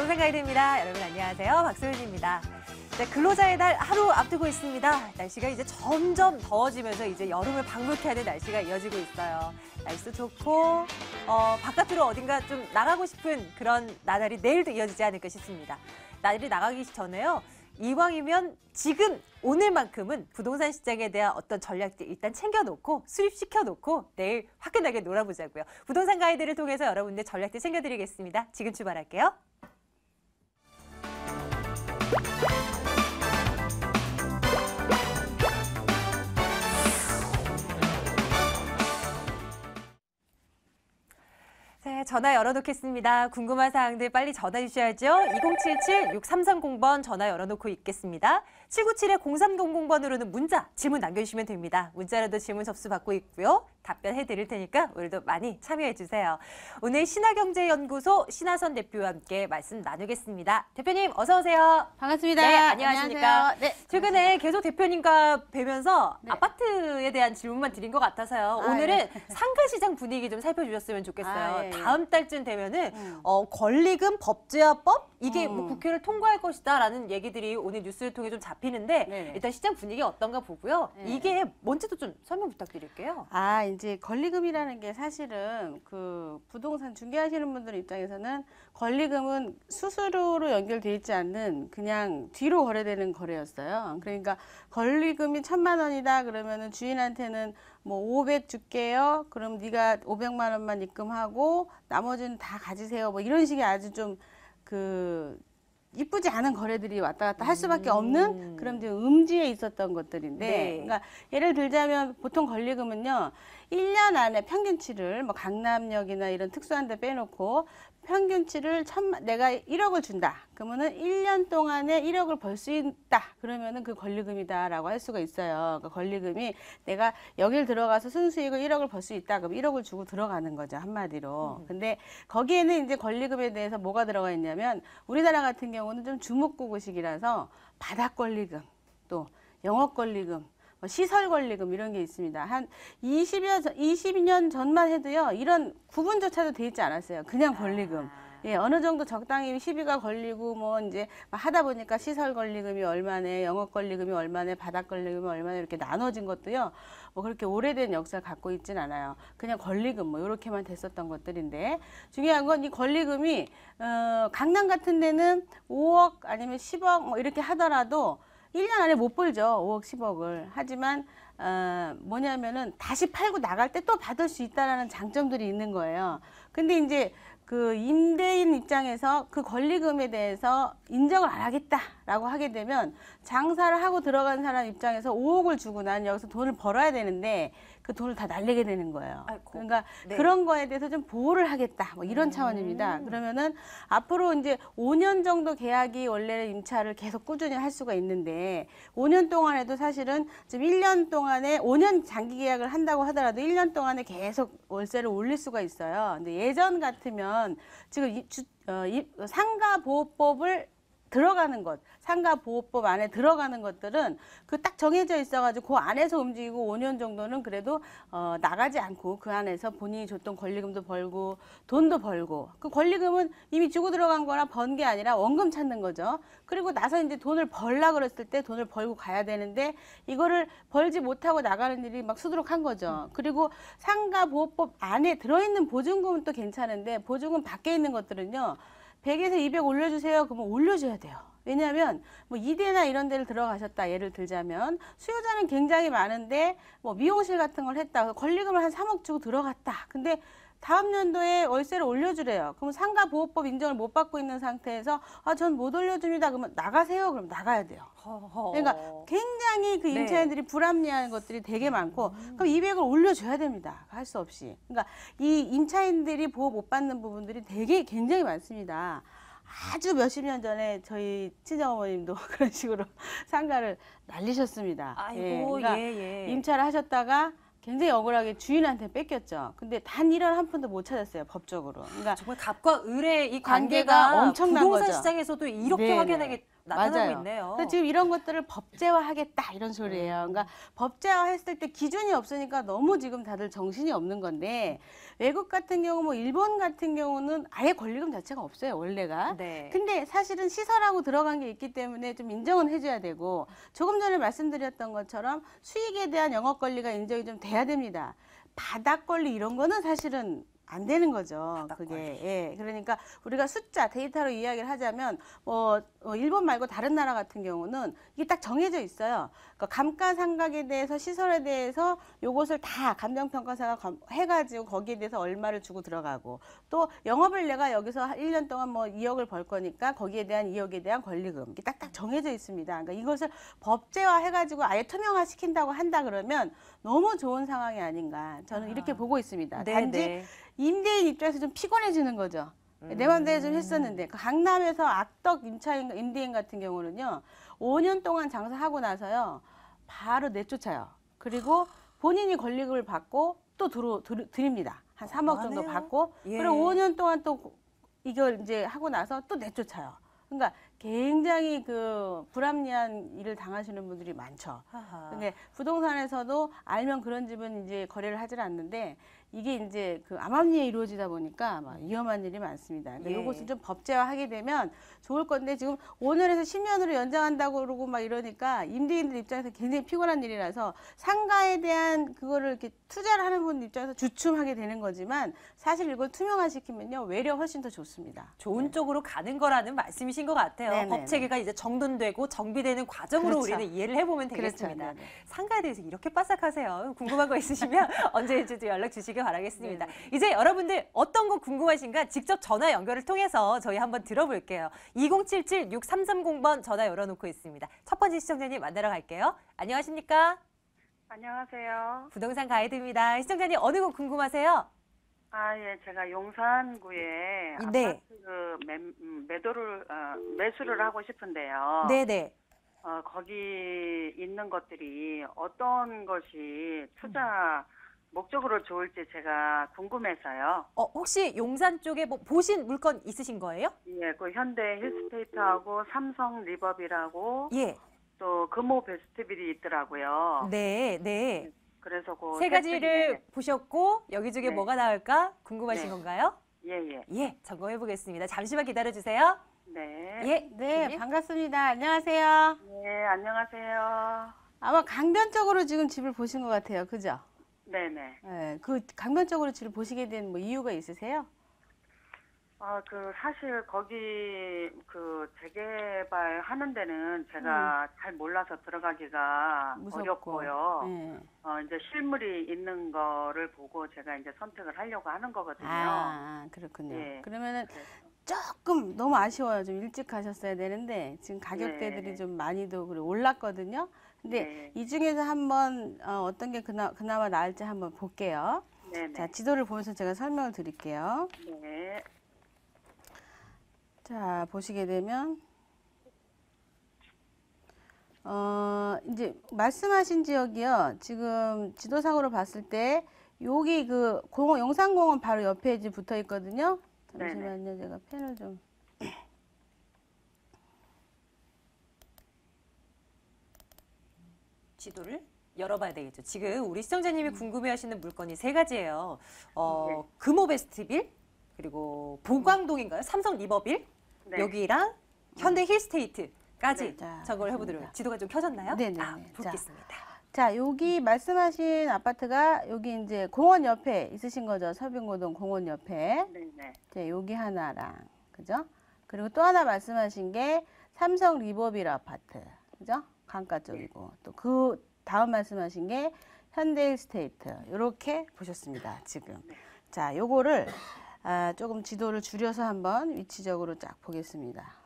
부동산 가이드입니다. 여러분 안녕하세요. 박소연입니다. 네, 근로자의 날 하루 앞두고 있습니다. 날씨가 이제 점점 더워지면서 이제 여름을 방불케 하는 날씨가 이어지고 있어요. 날씨도 좋고 바깥으로 어딘가 좀 나가고 싶은 그런 나날이 내일도 이어지지 않을까 싶습니다. 나날이 나가기 전에요. 이왕이면 지금 오늘만큼은 부동산 시장에 대한 어떤 전략들 일단 챙겨놓고 수립시켜놓고 내일 화끈하게 놀아보자고요. 부동산 가이드를 통해서 여러분들 전략들 챙겨드리겠습니다. 지금 출발할게요. 네, 전화 열어놓겠습니다. 궁금한 사항들 빨리 전화 주셔야죠. 2077-6330번 전화 열어놓고 있겠습니다. 797-0300번으로는 문자, 질문 남겨주시면 됩니다. 문자로도 질문 접수 받고 있고요. 답변해드릴 테니까 오늘도 많이 참여해주세요. 오늘 신화경제연구소 신하선 대표와 함께 말씀 나누겠습니다. 대표님 어서 오세요. 반갑습니다. 네, 안녕하십니까. 안녕하세요. 네, 최근에 계속 대표님과 뵈면서 네. 아파트에 대한 질문만 드린 것 같아서요. 오늘은 네. 상가시장 분위기 좀 살펴주셨으면 좋겠어요. 예. 다음 달쯤 되면은 권리금 법제화법 이게 뭐 국회를 통과할 것이다라는 얘기들이 오늘 뉴스를 통해 좀 잡히는데 네네. 일단 시장 분위기 어떤가 보고요. 네. 이게 뭔지도 좀 설명 부탁드릴게요. 이제 권리금이라는 게 사실은 그 부동산 중개하시는 분들 입장에서는 권리금은 수수료로 연결돼 있지 않는 그냥 뒤로 거래되는 거래였어요. 그러니까 권리금이 1,000만 원이다 그러면은 주인한테는 뭐 500 줄게요. 그럼 네가 500만 원만 입금하고 나머지는 다 가지세요. 뭐 이런 식의 아주 좀 이쁘지 않은 거래들이 왔다 갔다 할 수밖에 없는 그런 이제 음지에 있었던 것들인데, 네. 그러니까 예를 들자면 보통 권리금은요, 1년 안에 평균치를 뭐 강남역이나 이런 특수한 데 빼놓고 평균치를 내가 1억을 준다. 그러면은 1년 동안에 1억을 벌 수 있다. 그러면은 그 권리금이다라고 할 수가 있어요. 그러니까 권리금이 내가 여길 들어가서 순수익을 1억을 벌 수 있다. 그럼 1억을 주고 들어가는 거죠. 한마디로. 근데 거기에는 이제 권리금에 대해서 뭐가 들어가 있냐면 우리나라 같은 경우는 좀 주목구구식이라서 바닥 권리금, 또 영업 권리금, 시설 권리금 이런 게 있습니다. 한 20년 전만 해도요, 이런 구분조차도 돼 있지 않았어요. 그냥 권리금. 예, 어느 정도 적당히 시비가 걸리고 뭐 이제 하다 보니까 시설 권리금이 얼마네, 영업 권리금이 얼마네, 바닥 권리금이 얼마네 이렇게 나눠진 것도요. 뭐 그렇게 오래된 역사를 갖고 있진 않아요. 그냥 권리금 뭐 이렇게만 됐었던 것들인데 중요한 건 이 권리금이 강남 같은 데는 5억 아니면 10억 뭐 이렇게 하더라도 1년 안에 못 벌죠. 5억, 10억을. 하지만 뭐냐면은 다시 팔고 나갈 때 또 받을 수 있다라는 장점들이 있는 거예요. 근데 이제 그 임대인 입장에서 그 권리금에 대해서 인정을 안 하겠다라고 하게 되면 장사를 하고 들어간 사람 입장에서 5억을 주고 난 여기서 돈을 벌어야 되는데 그 돈을 다 날리게 되는 거예요. 아이고. 그러니까 네. 그런 거에 대해서 좀 보호를 하겠다. 뭐 이런 차원입니다. 그러면은 앞으로 이제 5년 정도 계약이 원래 임차를 계속 꾸준히 할 수가 있는데 5년 동안에도 사실은 지금 1년 동안에 5년 장기 계약을 한다고 하더라도 1년 동안에 계속 월세를 올릴 수가 있어요. 근데 예전 같으면 지금 상가보호법을 들어가는 것, 상가보호법 안에 들어가는 것들은 그 딱 정해져 있어가지고 그 안에서 움직이고 5년 정도는 그래도 나가지 않고 그 안에서 본인이 줬던 권리금도 벌고 돈도 벌고 그 권리금은 이미 주고 들어간 거나 번 게 아니라 원금 찾는 거죠. 그리고 나서 이제 돈을 벌라 그랬을 때 돈을 벌고 가야 되는데 이거를 벌지 못하고 나가는 일이 막 수두룩한 거죠. 그리고 상가보호법 안에 들어있는 보증금은 또 괜찮은데 보증금 밖에 있는 것들은요. 100에서 200 올려주세요. 그러면 올려줘야 돼요. 왜냐하면 뭐 이대나 이런 데를 들어가셨다. 예를 들자면 수요자는 굉장히 많은데 뭐 미용실 같은 걸 했다. 권리금을 한 3억 주고 들어갔다. 근데 다음 연도에 월세를 올려주래요. 그럼 상가보호법 인정을 못 받고 있는 상태에서 전 못 올려줍니다. 그러면 나가세요. 그럼 나가야 돼요. 그러니까 굉장히 그 임차인들이 불합리한 것들이 되게 많고 그럼 200을 올려줘야 됩니다. 할 수 없이. 그러니까 이 임차인들이 보호 못 받는 부분들이 되게 굉장히 많습니다. 아주 몇십 년 전에 저희 친정어머님도 그런 식으로 상가를 날리셨습니다. 아이고, 그러니까 임차를 하셨다가 굉장히 억울하게 주인한테 뺏겼죠. 근데 단 1원 한 푼도 못 찾았어요, 법적으로. 그러니까 정말 갑과 을의 이 관계가 관계가 엄청난 부동산 거죠. 시장에서도 이렇게 네네. 확연하게 나타나고 맞아요. 있네요. 그래서 지금 이런 것들을 법제화하겠다 이런 소리예요. 그러니까 법제화했을 때 기준이 없으니까 너무 지금 다들 정신이 없는 건데 외국 같은 경우 뭐 일본 같은 경우는 아예 권리금 자체가 없어요 원래가. 네. 근데 사실은 시설하고 들어간 게 있기 때문에 좀 인정은 해줘야 되고 조금 전에 말씀드렸던 것처럼 수익에 대한 영업 권리가 인정이 좀 돼야 됩니다. 바닥 권리 이런 거는 사실은 안 되는 거죠. 그게. 예. 그러니까 우리가 숫자, 데이터로 이야기를 하자면 일본 말고 다른 나라 같은 경우는 이게 딱 정해져 있어요. 그러니까 감가상각에 대해서 시설에 대해서 요것을 다 감정평가사가 해가지고 거기에 대해서 얼마를 주고 들어가고 또 영업을 내가 여기서 1년 동안 뭐 2억을 벌 거니까 거기에 대한 2억에 대한 권리금 이게 딱딱 정해져 있습니다. 그러니까 이것을 법제화 해가지고 아예 투명화 시킨다고 한다 그러면 너무 좋은 상황이 아닌가 저는 이렇게 보고 있습니다. 네, 단지 네. 임대인 입장에서 좀 피곤해지는 거죠. 내 맘대로 좀 했었는데 그 강남에서 악덕 임대인 같은 경우는요 5년 동안 장사하고 나서요 바로 내쫓아요. 그리고 본인이 권리금을 받고 또 드립니다. 한 3억 정도 많네요. 받고 예. 그리고 5년 동안 또 이걸 이제 하고 나서 또 내쫓아요. 그러니까 굉장히 그 불합리한 일을 당하시는 분들이 많죠. 하하. 근데 부동산에서도 알면 그런 집은 이제 거래를 하질 않는데 이게 이제 그 암암리에 이루어지다 보니까 막 위험한 일이 많습니다. 근데 예. 이것을 좀 법제화하게 되면 좋을 건데 지금 5년에서 10년으로 연장한다고 그러고 막 이러니까 임대인들 입장에서 굉장히 피곤한 일이라서 상가에 대한 그거를 이렇게 투자를 하는 분 입장에서 주춤하게 되는 거지만 사실 이걸 투명화시키면요 외려 훨씬 더 좋습니다. 좋은 쪽으로 가는 거라는 말씀이신 것 같아요. 네네네. 법 체계가 이제 정돈되고 정비되는 과정으로 그렇죠. 우리는 이해를 해보면 그렇죠. 되겠습니다. 네네. 상가에 대해서 이렇게 빠삭하세요. 궁금한 거 있으시면 언제든지 연락 주시길 바라겠습니다. 이제 여러분들 어떤 거 궁금하신가 직접 전화 연결을 통해서 저희 한번 들어볼게요. 2077-6330번 전화 열어놓고 있습니다. 첫 번째 시청자님 만나러 갈게요. 안녕하십니까? 안녕하세요. 부동산 가이드입니다. 시청자님 어느 거 궁금하세요? 예, 제가 용산구에 네. 아파트 매수를 하고 싶은데요. 네네. 거기 있는 것들이 어떤 것이 투자 목적으로 좋을지 제가 궁금해서요. 혹시 용산 쪽에 뭐 보신 물건 있으신 거예요? 예, 그 현대 힐스테이트하고 삼성 리버비라고 예. 또 금호 베스트빌이 있더라고요. 네, 네. 그래서 그 세 가지를 보셨고 여기 중에 네. 뭐가 나올까 궁금하신 네. 건가요? 예. 예, 점검해 보겠습니다. 잠시만 기다려 주세요. 네. 예, 네, 네. 반갑습니다. 안녕하세요. 네, 안녕하세요. 아마 강변 쪽으로 지금 집을 보신 것 같아요. 그죠? 네네. 네, 그 강변 쪽으로 집을 보시게 된 뭐 이유가 있으세요? 사실 거기 재개발 하는 데는 제가 잘 몰라서 들어가기가 무섭고. 어렵고요. 네. 이제 실물이 있는 거를 보고 제가 이제 선택을 하려고 하는 거거든요. 그렇군요. 예. 그러면은 그래서, 조금 너무 아쉬워요. 좀 일찍 가셨어야 되는데 지금 가격대들이 네. 좀 많이도 올랐거든요. 근데 네. 이 중에서 한번 어떤 게 그나마 나을지 한번 볼게요. 네네. 자, 지도를 보면서 제가 설명을 드릴게요. 네. 자, 보시게 되면 이제 말씀하신 지역이요. 지금 지도상으로 봤을 때 여기 그 용산공원 바로 옆에 이제 붙어 있거든요. 잠시만요. 제가 펜을 좀. 지도를 열어봐야 되겠죠. 지금 우리 시청자님이 궁금해하시는 물건이 세 가지예요. 네. 금호 베스트빌 그리고 보광동인가요? 삼성 리버빌 네. 여기랑 현대 힐스테이트까지 네. 점검을 해보도록 해요. 지도가 좀 켜졌나요? 네네네. 붙겠습니다. 자, 여기 말씀하신 아파트가 여기 이제 공원 옆에 있으신 거죠. 서빙고동 공원 옆에. 네네. 자, 여기 하나랑, 그죠? 그리고 또 하나 말씀하신 게 삼성 리버빌 아파트, 그죠? 강가 쪽이고. 또 그 다음 말씀하신 게 현대힐스테이트. 이렇게 보셨습니다, 지금. 자, 요거를 조금 지도를 줄여서 한번 위치적으로 쫙 보겠습니다.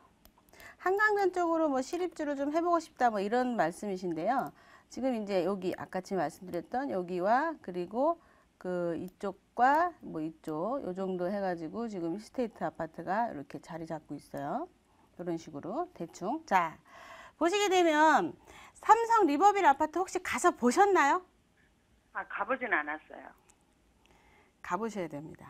한강변 쪽으로 뭐 시립주를 좀 해보고 싶다 뭐 이런 말씀이신데요. 지금 이제 여기 아까 지금 말씀드렸던 여기와 그리고 그 이쪽과 뭐 이쪽 요 정도 해가지고 지금 힐스테이트 아파트가 이렇게 자리 잡고 있어요. 이런 식으로 대충. 자, 보시게 되면 삼성 리버빌 아파트 혹시 가서 보셨나요? 가보진 않았어요. 가보셔야 됩니다.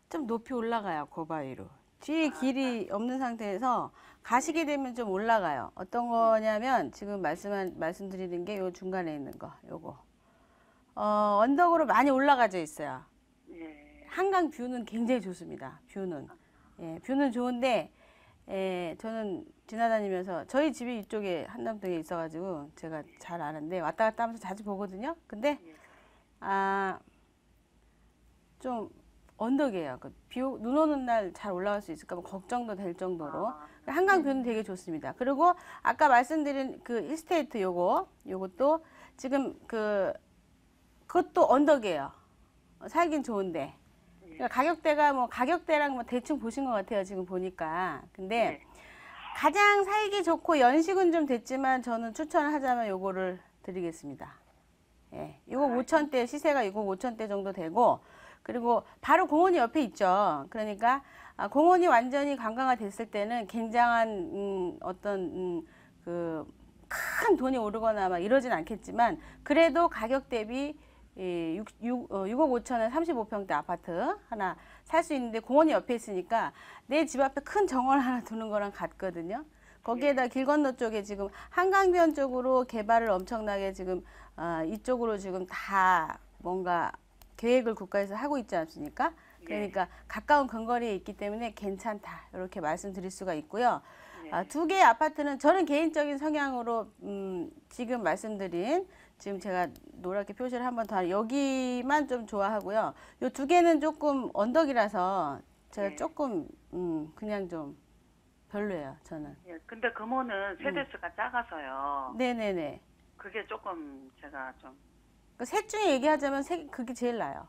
좀 높이 올라가요, 고바위로. 뒤에 길이 없는 상태에서 가시게 되면 좀 올라가요. 어떤 거냐면 지금 말씀드리는 게 요 중간에 있는 거, 요거. 언덕으로 많이 올라가져 있어요. 예. 한강 뷰는 굉장히 좋습니다. 뷰는. 예, 뷰는 좋은데, 저는 지나다니면서 저희 집이 이쪽에 한남동에 있어가지고 제가 잘 아는데 왔다 갔다 하면서 자주 보거든요. 근데, 좀 언덕이에요. 눈 오는 날 잘 올라갈 수 있을까 봐 걱정도 될 정도로. 한강 뷰는 되게 좋습니다. 그리고 아까 말씀드린 그 일스테이트 요것도 지금 그것도 언덕이에요. 살긴 좋은데. 그러니까 가격대랑 뭐 대충 보신 것 같아요. 지금 보니까. 근데 가장 살기 좋고 연식은 좀 됐지만 저는 추천을 하자면 요거를 드리겠습니다. 예. 6억 5천대, 시세가 6억 5천대 정도 되고, 그리고 바로 공원이 옆에 있죠. 그러니까 공원이 완전히 관광화 됐을 때는 굉장한 큰 돈이 오르거나 막 이러진 않겠지만 그래도 가격 대비 6억 5천에 35평대 아파트 하나 살 수 있는데 공원이 옆에 있으니까 내 집 앞에 큰 정원 하나 두는 거랑 같거든요. 거기에다 길 건너 쪽에 지금 한강변 쪽으로 개발을 엄청나게 지금 이쪽으로 지금 다 뭔가 계획을 국가에서 하고 있지 않습니까? 그러니까 가까운 근거리에 있기 때문에 괜찮다 이렇게 말씀드릴 수가 있고요. 두 개의 아파트는 저는 개인적인 성향으로 지금 말씀드린 지금 제가 노랗게 표시를 한 번 더 여기만 좀 좋아하고요. 요 두 개는 조금 언덕이라서 제가 조금 그냥 좀 별로예요. 저는. 예. 근데 금호는 세대수가 작아서요. 네네네. 그게 조금 제가 좀 셋 중에 얘기하자면 그게 제일 나아요.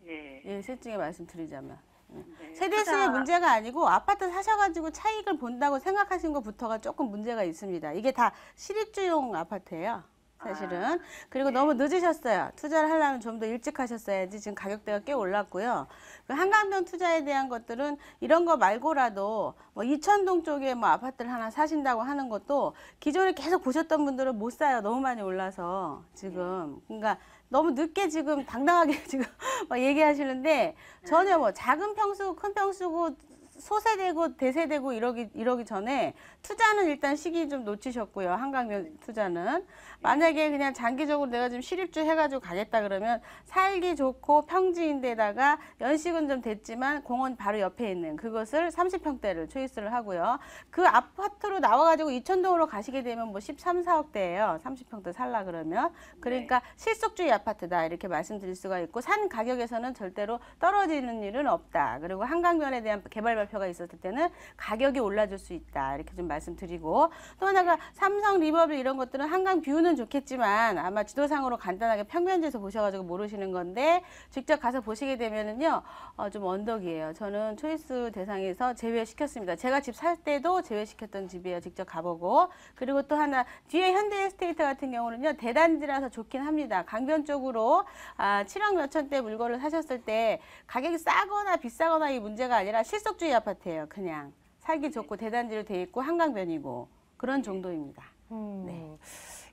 예. 예, 셋 중에 말씀드리자면. 네. 세대수의 문제가 아니고 아파트 사셔가지고 차익을 본다고 생각하신 것부터가 조금 문제가 있습니다. 이게 다 실입주용 아파트예요. 사실은. 그리고 너무 늦으셨어요. 투자를 하려면 좀 더 일찍 하셨어야지. 지금 가격대가 꽤 올랐고요. 그 한강변 투자에 대한 것들은 이런 거 말고라도 뭐 이천동 쪽에 뭐 아파트를 하나 사신다고 하는 것도 기존에 계속 보셨던 분들은 못 사요. 너무 많이 올라서 지금. 그러니까 너무 늦게 지금 당당하게 지금 막 얘기하시는데 전혀 뭐 작은 평수, 큰 평수고 소세되고 대세되고 이러기 전에 투자는 일단 시기 좀 놓치셨고요. 한강변 투자는. 만약에 그냥 장기적으로 내가 지금 실입주 해가지고 가겠다 그러면 살기 좋고 평지인데다가 연식은 좀 됐지만 공원 바로 옆에 있는 그것을 30평대를 초이스를 하고요. 그 아파트로 나와가지고 이천동으로 가시게 되면 뭐 13, 4억대예요. 30평대 살라 그러면. 그러니까 실속주의 아파트다 이렇게 말씀드릴 수가 있고 산 가격에서는 절대로 떨어지는 일은 없다. 그리고 한강변에 대한 개발 발표가 있었을 때는 가격이 올라줄 수 있다. 이렇게 좀 말씀드리고 또 하나가 삼성 리버블 이런 것들은 한강 뷰는 좋겠지만 아마 지도상으로 간단하게 평면지에서 보셔가지고 모르시는 건데 직접 가서 보시게 되면은요 좀 언덕이에요. 저는 초이스 대상에서 제외시켰습니다. 제가 집 살 때도 제외시켰던 집이에요. 직접 가보고 그리고 또 하나 뒤에 현대에스테이트 같은 경우는요 대단지라서 좋긴 합니다. 강변 쪽으로 7억 몇천대 물건을 사셨을 때 가격이 싸거나 비싸거나 이 문제가 아니라 실속주의 아파트예요. 그냥 살기 좋고 대단지로 돼 있고 한강변이고 그런 정도입니다. 네.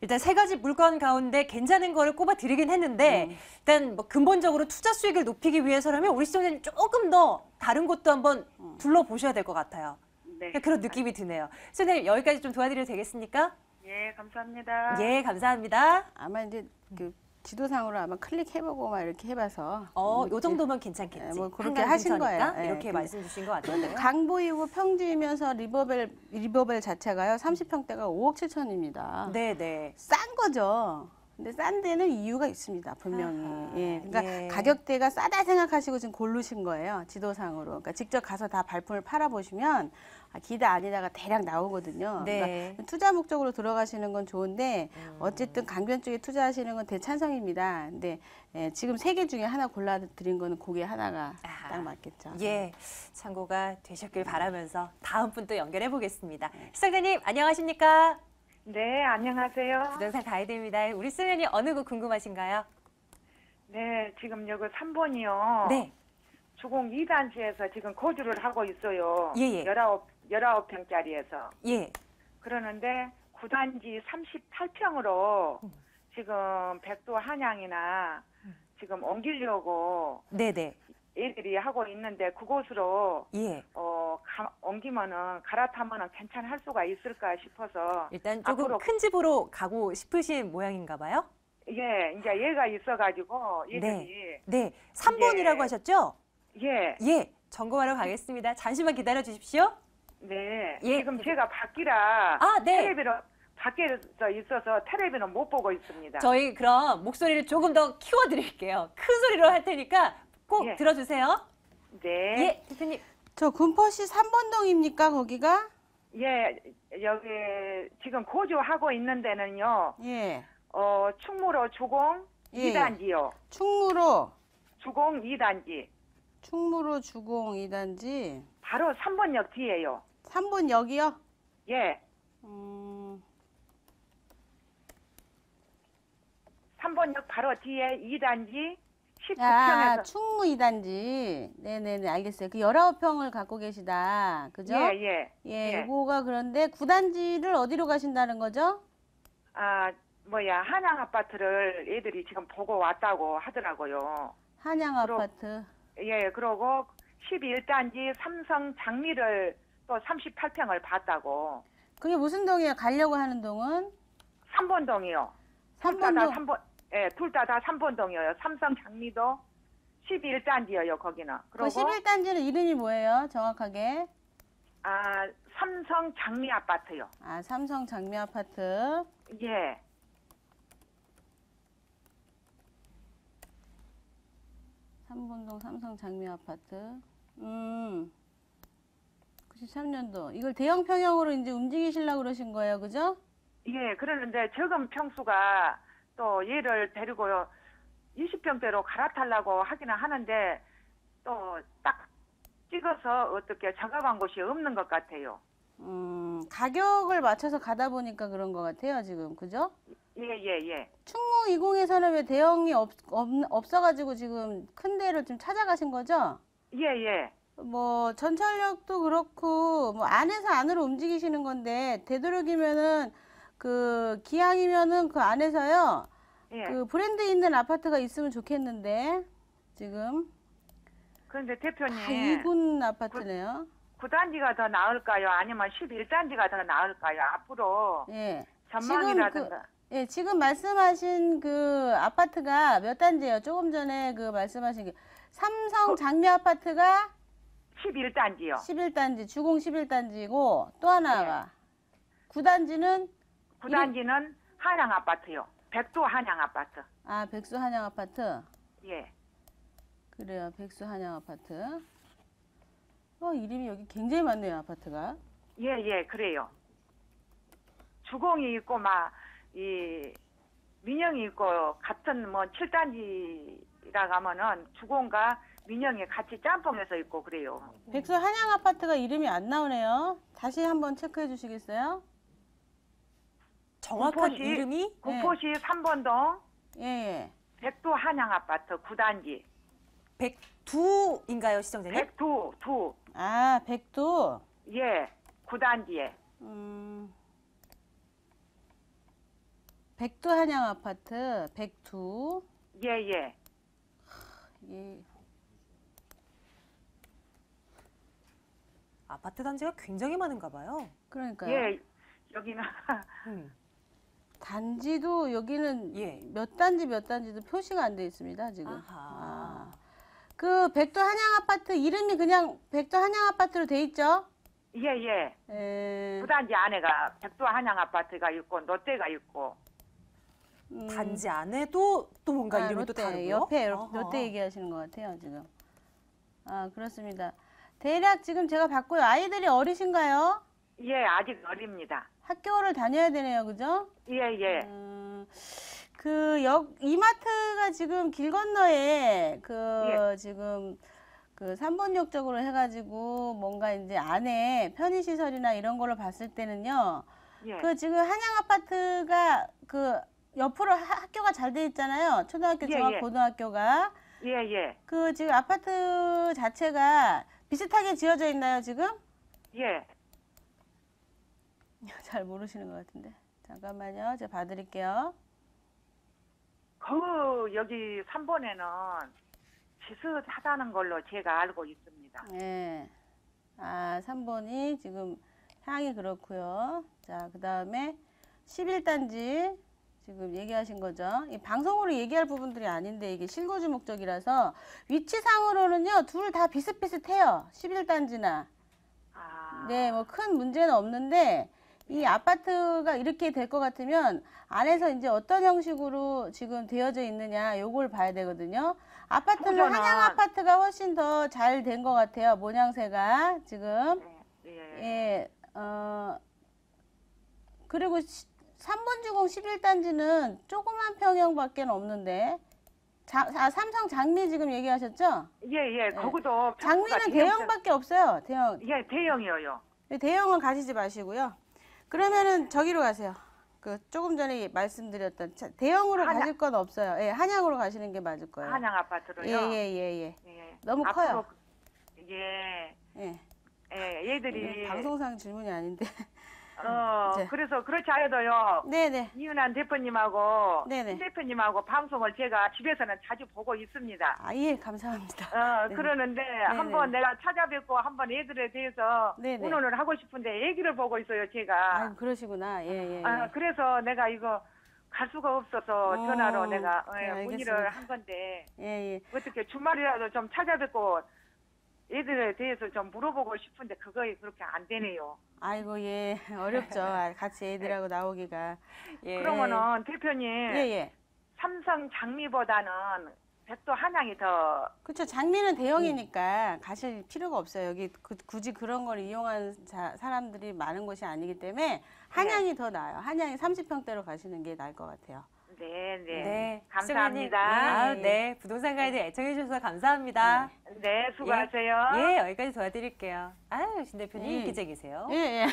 일단 세 가지 물건 가운데 괜찮은 거를 꼽아 드리긴 했는데 일단 뭐 근본적으로 투자 수익을 높이기 위해서라면 우리 시청자님 조금 더 다른 곳도 한번 둘러보셔야 될 것 같아요. 네. 그런 느낌이 드네요. 선생님 여기까지 좀 도와드려도 되겠습니까? 예, 감사합니다. 예, 감사합니다. 아마 이제 그 지도상으로 아마 클릭해보고 막 이렇게 해봐서 요 정도면 괜찮겠지. 뭐 그렇게 한강 하신 근처니까 거예요. 이렇게 예, 말씀 주신 것 그런데 같은데요. 강보이고 평지이면서 리버벨 자체가요 30평대가 5억 7천입니다. 네네. 싼 거죠. 근데 싼 데는 이유가 있습니다. 분명히. 아하, 예, 그러니까 예. 가격대가 싸다 생각하시고 지금 고르신 거예요. 지도상으로. 그러니까 직접 가서 다 발품을 팔아보시면 기다 아니다가 대략 나오거든요. 네. 그러니까 투자 목적으로 들어가시는 건 좋은데 어쨌든 강변 쪽에 투자하시는 건 대찬성입니다. 근데 지금 세 개 중에 하나 골라드린 거는 그게 하나가 아하. 딱 맞겠죠. 예, 참고가 되셨길 바라면서 다음 분 또 연결해 보겠습니다. 시청자님 안녕하십니까? 네, 안녕하세요. 부동산 가이드입니다. 우리 수련이 어느 곳 궁금하신가요? 네, 지금 여기 3번이요. 네. 주공 2단지에서 지금 거주를 하고 있어요. 예. 19평짜리에서. 예. 그러는데 9단지 38평으로 지금 백도 한양이나 지금 옮기려고 네네. 애들이 하고 있는데 그곳으로 예. 옮기면은 갈아타면은 괜찮을 수가 있을까 싶어서 일단 조금 앞으로 큰 집으로 가고 싶으신 모양인가 봐요? 예, 이제 얘가 있어가지고 애들이 네. 3번이라고 예. 하셨죠? 예, 예. 점검하러 가겠습니다. 잠시만 기다려 주십시오. 네. 예. 지금 제가 밖이라 아, 네. 텔레비는 밖에서 있어서 텔레비는 못 보고 있습니다. 저희 그럼 목소리를 조금 더 키워드릴게요. 큰 소리로 할 테니까 꼭 예. 들어주세요. 네. 예, 대표님. 저 군포시 3번동입니까, 거기가? 예, 여기 지금 거주하고 있는 데는요. 예. 충무로 주공 예, 2단지요. 충무로, 주공 2단지. 충무로 주공 2단지. 바로 3번역 뒤에요. 3번 역이요? 예. 3번역 바로 뒤에 2단지 19평에서 충무 2단지. 네네네, 알겠어요. 그 19평을 갖고 계시다. 그죠? 예. 예, 이거가 그런데 9단지를 어디로 가신다는 거죠? 한양 아파트를 애들이 지금 보고 왔다고 하더라고요. 한양 그럼- 아파트. 예, 그러고 11단지 삼성 장미를 또 38평을 봤다고. 그게 무슨 동이에요? 가려고 하는 동은? 3번동이요. 3번동. 둘 다 3번동이에요. 삼성 장미도 11단지예요, 거기는. 그 그리고 11단지는 이름이 뭐예요? 정확하게? 삼성 장미 아파트요. 삼성 장미 아파트. 예. 삼본동 삼성 장미 아파트. 93년도. 이걸 대형 평형으로 이제 움직이시려고 그러신 거예요, 그죠? 예, 그러는데 적은 평수가 또 얘를 데리고요. 20평대로 갈아타려고 하기는 하는데 또 딱 찍어서 어떻게 작업한 곳이 없는 것 같아요. 가격을 맞춰서 가다 보니까 그런 것 같아요, 지금. 그죠? 예. 충무 20에서는 왜 대형이 없어가지고 지금 큰 데를 좀 찾아가신 거죠? 예. 뭐 전철역도 그렇고 뭐 안에서 안으로 움직이시는 건데 되도록이면은 그 기왕이면은 그 안에서요 예. 그 브랜드 있는 아파트가 있으면 좋겠는데 지금 그런데 다 대표님 2군 아파트네요. 9단지가 더 나을까요? 아니면 11단지가 더 나을까요? 앞으로 예. 전망이라든가. 지금 말씀하신 그 아파트가 몇 단지예요? 조금 전에 그 말씀하신 게 삼성 장미 아파트가 11단지요. 11단지, 주공 11단지고 또 하나가 9단지는 9단지는 한양 아파트요. 백두 한양 아파트. 백수 한양 아파트. 예. 그래요. 백수 한양 아파트. 이름이 여기 굉장히 많네요, 아파트가. 예, 그래요. 주공이 있고 민영이 있고 같은 7단지라 가면은 주공과 민영이 같이 짬뽕해서 있고 그래요. 백수 한양 아파트가 이름이 안 나오네요. 다시 한번 체크해 주시겠어요? 정확한 군포시- 이름이 군포시 3번동 예. 백두 한양 아파트 9단지. 102인가요, 시청자님? 백두. 백두. 예. 9단지에. 백두 한양 아파트, 백두. 예. 예. 아파트 단지가 굉장히 많은가 봐요. 그러니까요. 예. 여기는 음. 단지도 여기는 예. 몇 단지도 표시가 안 돼 있습니다, 지금. 아하. 그 백두 한양 아파트 이름이 그냥 백두 한양 아파트로 돼 있죠? 예. 예. 9단지 안에가 백두 한양 아파트가 있고 롯데가 있고. 단지 안에도 또 뭔가 이름이 또 롯데, 다르고요. 옆에 어허. 롯데 얘기하시는 것 같아요, 지금. 그렇습니다. 대략 지금 제가 봤고요. 아이들이 어리신가요? 예, 아직 어립니다. 학교를 다녀야 되네요, 그죠? 예. 그 이마트가 지금 길 건너에 지금 그 3번역 쪽으로 해가지고 뭔가 이제 안에 편의시설이나 이런 거를 봤을 때는요. 예. 그 지금 한양 아파트가 그 옆으로 학교가 잘 돼 있잖아요. 초등학교, 예, 중학, 예. 고등학교가. 예. 그 지금 아파트 자체가 비슷하게 지어져 있나요, 지금? 예. 잘 모르시는 것 같은데. 잠깐만요. 제가 봐드릴게요. 여기 3번에는 비슷하다는 걸로 제가 알고 있습니다. 예. 아, 3번이 지금 향이 그렇고요. 자, 그 다음에 11단지 지금 얘기하신 거죠. 이 방송으로 얘기할 부분들이 아닌데 이게 실거주 목적이라서 위치상으로는요, 둘 다 비슷비슷해요. 11단지나. 아, 네, 뭐 큰 문제는 없는데 이 아파트가 이렇게 될 것 같으면 안에서 이제 어떤 형식으로 지금 되어져 있느냐 요걸 봐야 되거든요. 아파트는 토저는- 한양 아파트가 훨씬 더 잘 된 것 같아요. 모양새가 지금. 예. 예, 그리고 3번 주공 11단지는 조그만 평형밖에 없는데 삼성 장미 지금 얘기하셨죠? 예. 거기도 장미는 평수가 대형밖에 없어요. 대형. 예, 대형이에요. 대형은 가지지 마시고요. 그러면은 저기로 가세요. 그 조금 전에 말씀드렸던 대형으로 한양. 가실 건 없어요. 예, 한양으로 가시는 게 맞을 거예요. 한양 아파트로요. 예. 예. 너무 커요. 예. 예. 얘들이 방송상 질문이 아닌데. 이제. 그래서 그렇지 않아도요. 네네. 이은한 대표님하고 네네. 신 대표님하고 방송을 제가 집에서는 자주 보고 있습니다. 아, 예, 감사합니다. 네네. 그러는데 한번 내가 찾아뵙고 한번 애들에 대해서 네네. 의논을 하고 싶은데 애기를 보고 있어요, 제가. 아유, 그러시구나. 예. 그래서 내가 이거 갈 수가 없어서 전화로 내가 네, 문의를 알겠습니다. 한 건데 예. 어떻게 주말이라도 좀 찾아뵙고 애들에 대해서 좀 물어보고 싶은데 그거에 그렇게 안 되네요. 아이고, 예. 어렵죠. 같이 애들하고 나오기가. 예. 그러면은 대표님 예. 삼성 장미보다는 백도 한양이 더 그렇죠. 장미는 대형이니까 가실 필요가 없어요. 여기 굳이 그런 걸 이용한 사람들이 많은 곳이 아니기 때문에 한양이 더 나아요. 한양이 30평대로 가시는 게 나을 것 같아요. 네. 시청자님, 감사합니다. 네. 부동산 가이드 애청해 주셔서 감사합니다. 네, 수고하세요. 예, 여기까지 도와드릴게요. 아유, 신 대표님 예. 인기쟁이세요. 예.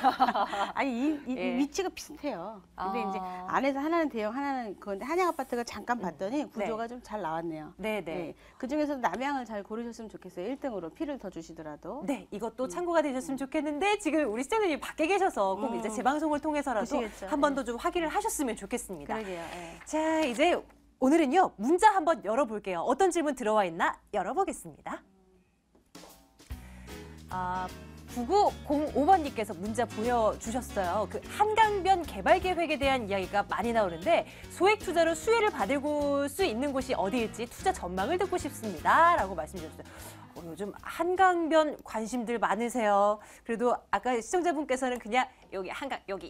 아니, 이 예. 위치가 비슷해요. 근데 아. 이제 안에서 하나는 대형, 하나는 그건데 한양 아파트가 잠깐 봤더니 구조가 좀 잘 나왔네요. 네네. 예. 그 중에서도 남양을 잘 고르셨으면 좋겠어요. 1등으로 피를 더 주시더라도. 네, 이것도 참고가 되셨으면 좋겠는데 지금 우리 시청자님이 밖에 계셔서 꼭 이제 재방송을 통해서라도 그러시겠죠. 한 번 더 좀 확인을 하셨으면 좋겠습니다. 그러게요. 예. 자, 이제 오늘은요, 문자 한번 열어볼게요. 어떤 질문 들어와 있나 열어보겠습니다. 9905번님께서 문자 보내주셨어요. 그 한강변 개발 계획에 대한 이야기가 많이 나오는데 소액 투자로 수혜를 받을 수 있는 곳이 어디일지 투자 전망을 듣고 싶습니다. 라고 말씀 주셨어요. 요즘 한강변 관심들 많으세요. 그래도 아까 시청자분께서는 그냥 여기 한강 여기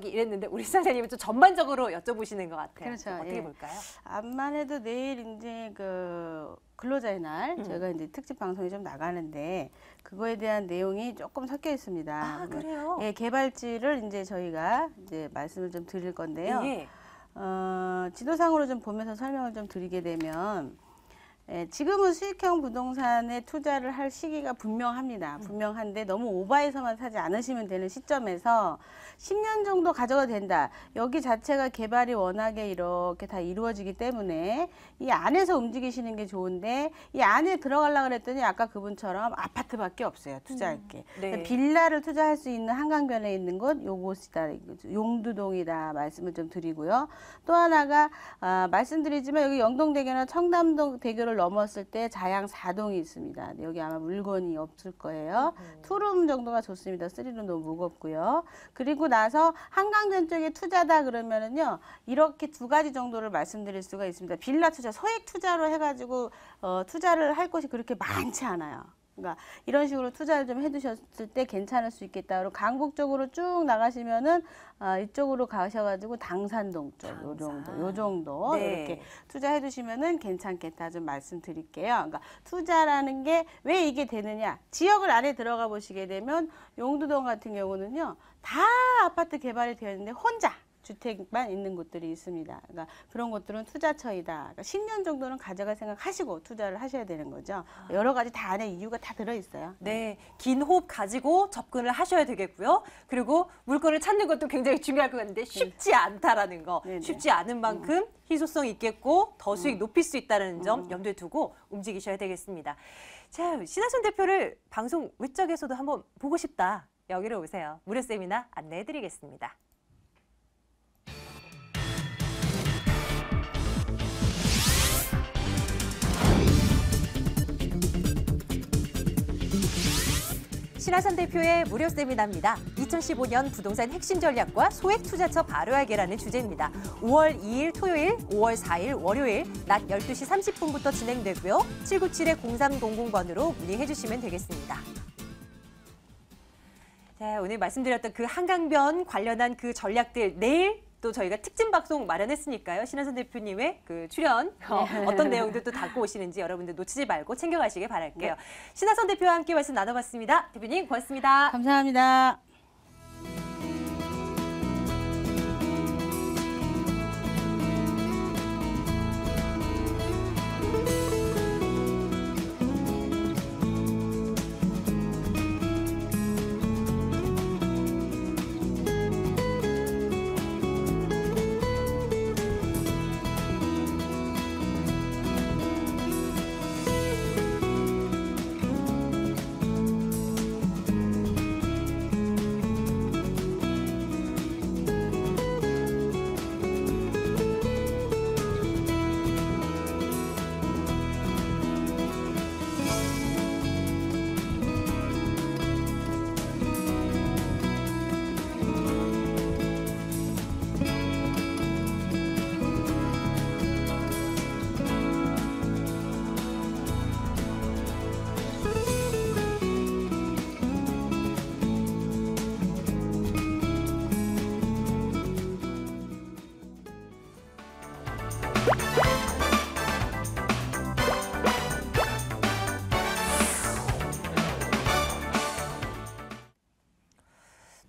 이랬는데 우리 시청자님은 좀 전반적으로 여쭤보시는 것 같아요. 그렇죠. 어떻게 예. 볼까요? 암만 해도 내일 이제 그 근로자의 날 제가 이제 특집 방송이 좀 나가는데 그거에 대한 내용이 조금 섞여 있습니다. 아, 그래요? 예, 개발지를 이제 저희가 이제 말씀을 좀 드릴 건데요. 예. 지도상으로 좀 보면서 설명을 좀 드리게 되면 지금은 수익형 부동산에 투자를 할 시기가 분명합니다. 분명한데 너무 오바해서만 사지 않으시면 되는 시점에서 10년 정도 가져가 된다. 여기 자체가 개발이 워낙에 이렇게 다 이루어지기 때문에 이 안에서 움직이시는 게 좋은데 이 안에 들어가려고 그랬더니 아까 그분처럼 아파트밖에 없어요. 투자할 게. 네. 빌라를 투자할 수 있는 한강변에 있는 곳 요곳이다. 용두동이다 말씀을 좀 드리고요. 또 하나가 말씀드리지만 여기 영동대교나 청담동대교를 넘었을 때 자양 4동이 있습니다. 여기 아마 물건이 없을 거예요. 투룸 정도가 좋습니다. 3룸 너무 무겁고요. 그리고 나서 한강변 쪽에 투자다 그러면은요. 이렇게 두 가지 정도를 말씀드릴 수가 있습니다. 빌라 투자, 소액 투자로 해가지고 투자를 할 곳이 그렇게 많지 않아요. 그러니까 이런 식으로 투자를 좀 해두셨을 때 괜찮을 수 있겠다. 그리고 강북 쪽으로 쭉 나가시면은 이쪽으로 가셔가지고 당산동 쪽, 요 정도 네. 이렇게 투자해두시면은 괜찮겠다 좀 말씀드릴게요. 그러니까 투자라는 게 왜 이게 되느냐? 지역을 안에 들어가 보시게 되면 용두동 같은 경우는요, 다 아파트 개발이 되어 있는데 혼자. 주택만 있는 곳들이 있습니다. 그러니까 그런 곳들은 투자처이다. 그러니까 10년 정도는 가져갈 생각하시고 투자를 하셔야 되는 거죠. 여러 가지 다 안에 이유가 다 들어있어요. 네, 긴 호흡 가지고 접근을 하셔야 되겠고요. 그리고 물건을 찾는 것도 굉장히 중요할 것 같은데 쉽지 않다라는 거. 네네. 쉽지 않은 만큼 희소성 있겠고 더 수익 높일 수 있다는 점 염두에 두고 움직이셔야 되겠습니다. 자, 신하순 대표를 방송 외적에서도 한번 보고 싶다. 여기로 오세요. 무료 세미나 안내해드리겠습니다. 신하선 대표의 무료 세미나입니다. 2015년 부동산 핵심 전략과 소액 투자처 발효하기라는 주제입니다. 5월 2일 토요일, 5월 4일 월요일 낮 12시 30분부터 진행되고요. 797-0300번으로 문의해 주시면 되겠습니다. 자, 오늘 말씀드렸던 그 한강변 관련한 그 전략들 내일 또 저희가 특집 방송 마련했으니까요. 신하선 대표님의 그 출연 어떤 내용들 또 담고 오시는지 여러분들 놓치지 말고 챙겨가시길 바랄게요. 네. 신하선 대표와 함께 말씀 나눠봤습니다. 대표님 고맙습니다. 감사합니다.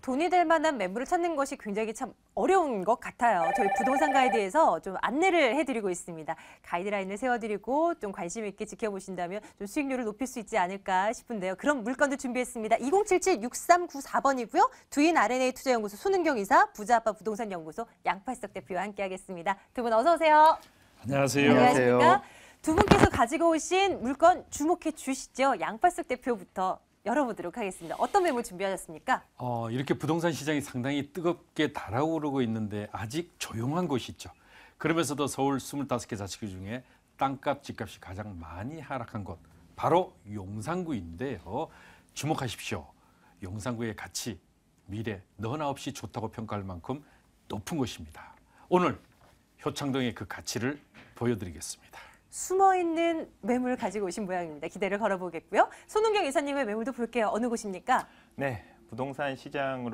돈이 될 만한 매물을 찾는 것이 굉장히 참 어려운 것 같아요. 저희 부동산 가이드에서 좀 안내를 해드리고 있습니다. 가이드라인을 세워드리고 좀 관심 있게 지켜보신다면 좀 수익률을 높일 수 있지 않을까 싶은데요. 그런 물건도 준비했습니다. 2077-6394번이고요. 두인 R&A 투자연구소 손은경 이사, 부자아빠 부동산연구소 양팔석 대표와 함께하겠습니다. 두 분 어서 오세요. 안녕하세요. 안녕하십니까? 두 분께서 가지고 오신 물건 주목해 주시죠. 양팔석 대표부터 열어보도록 하겠습니다. 어떤 매물 준비하셨습니까? 이렇게 부동산 시장이 상당히 뜨겁게 달아오르고 있는데 아직 조용한 곳이 있죠. 그러면서도 서울 25개 자치구 중에 땅값, 집값이 가장 많이 하락한 곳, 바로 용산구인데요. 주목하십시오. 용산구의 가치, 미래, 너나 없이 좋다고 평가할 만큼 높은 곳입니다. 오늘 효창동의 그 가치를 보여드리겠습니다. 숨어있는 매물 가지고 오신 모양입니다. 기대를 걸어보겠고요. 손은경 이사님의 매물도 볼게요. 어느 곳입니까? 네, 부동산 시장에